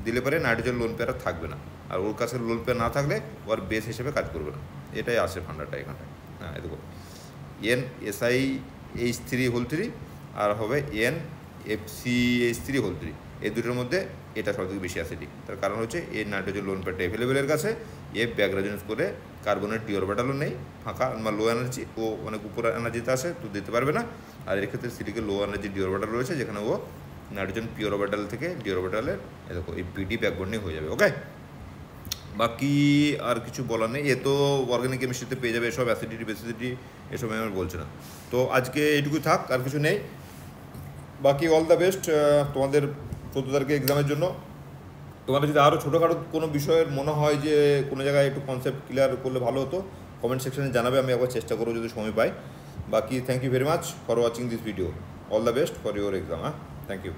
Speaker 1: দিলে পরে নাইট্রোজেন লোন পেয়ার থাকবে না, আর ওর কাছে লোন পেয়ার না থাকলে ওর বেস হিসেবে কাজ করবে না। এটাই আসে ফান্ডাটা এখানটায়। হ্যাঁ, দেখো NSiH3 আর হবে NFCH3, এই দুটোর মধ্যে এটা সবথেকে বেশি অ্যাসিডিক। তার কারণ হচ্ছে এর নাইট্রোজেন লোন পেয়ারটা অ্যাভেলেবেলের কাছে, ব্যাক রেজোনেন্স করে কার্বনের ডি অরবিটালও নেই, ফাঁকা লো এনার্জি, ও অনেক উপর এনার্জিতে আসে তো দিতে পারবে না। আর এর ক্ষেত্রে সিলিকের লো এনার্জি ডি অরবিটাল রয়েছে, যেখানে ও নাইট্রোজেন পি অরবিটাল থেকে ডি অরবিটালের দেখো এই পিডি ব্যাক বন্ডিং হয়ে যাবে। ওকে, বাকি আর কিছু বলার নেই, এ তো অর্গানিক কেমিস্ট্রিতে পেয়ে যাবে এসব, অ্যাসিডিটি বেসিডিটি এসব আমি বলছি না। তো আজকে এইটুকু থাক, আর কিছু নেই। বাকি অল দ্য বেস্ট তোমাদের 14 তারিখে এক্সামের জন্য। তোমাদের যদি আরও ছোটোখাটো কোনো বিষয়ের মনে হয় যে কোনো জায়গায় একটু কনসেপ্ট ক্লিয়ার করলে ভালো হতো, কমেন্ট সেকশনে জানাবে, আমি একবার চেষ্টা করবো যদি সময় পাই। বাকি thank you very much for watching this video. All the best for your exam. হ্যাঁ, থ্যাংক ইউ।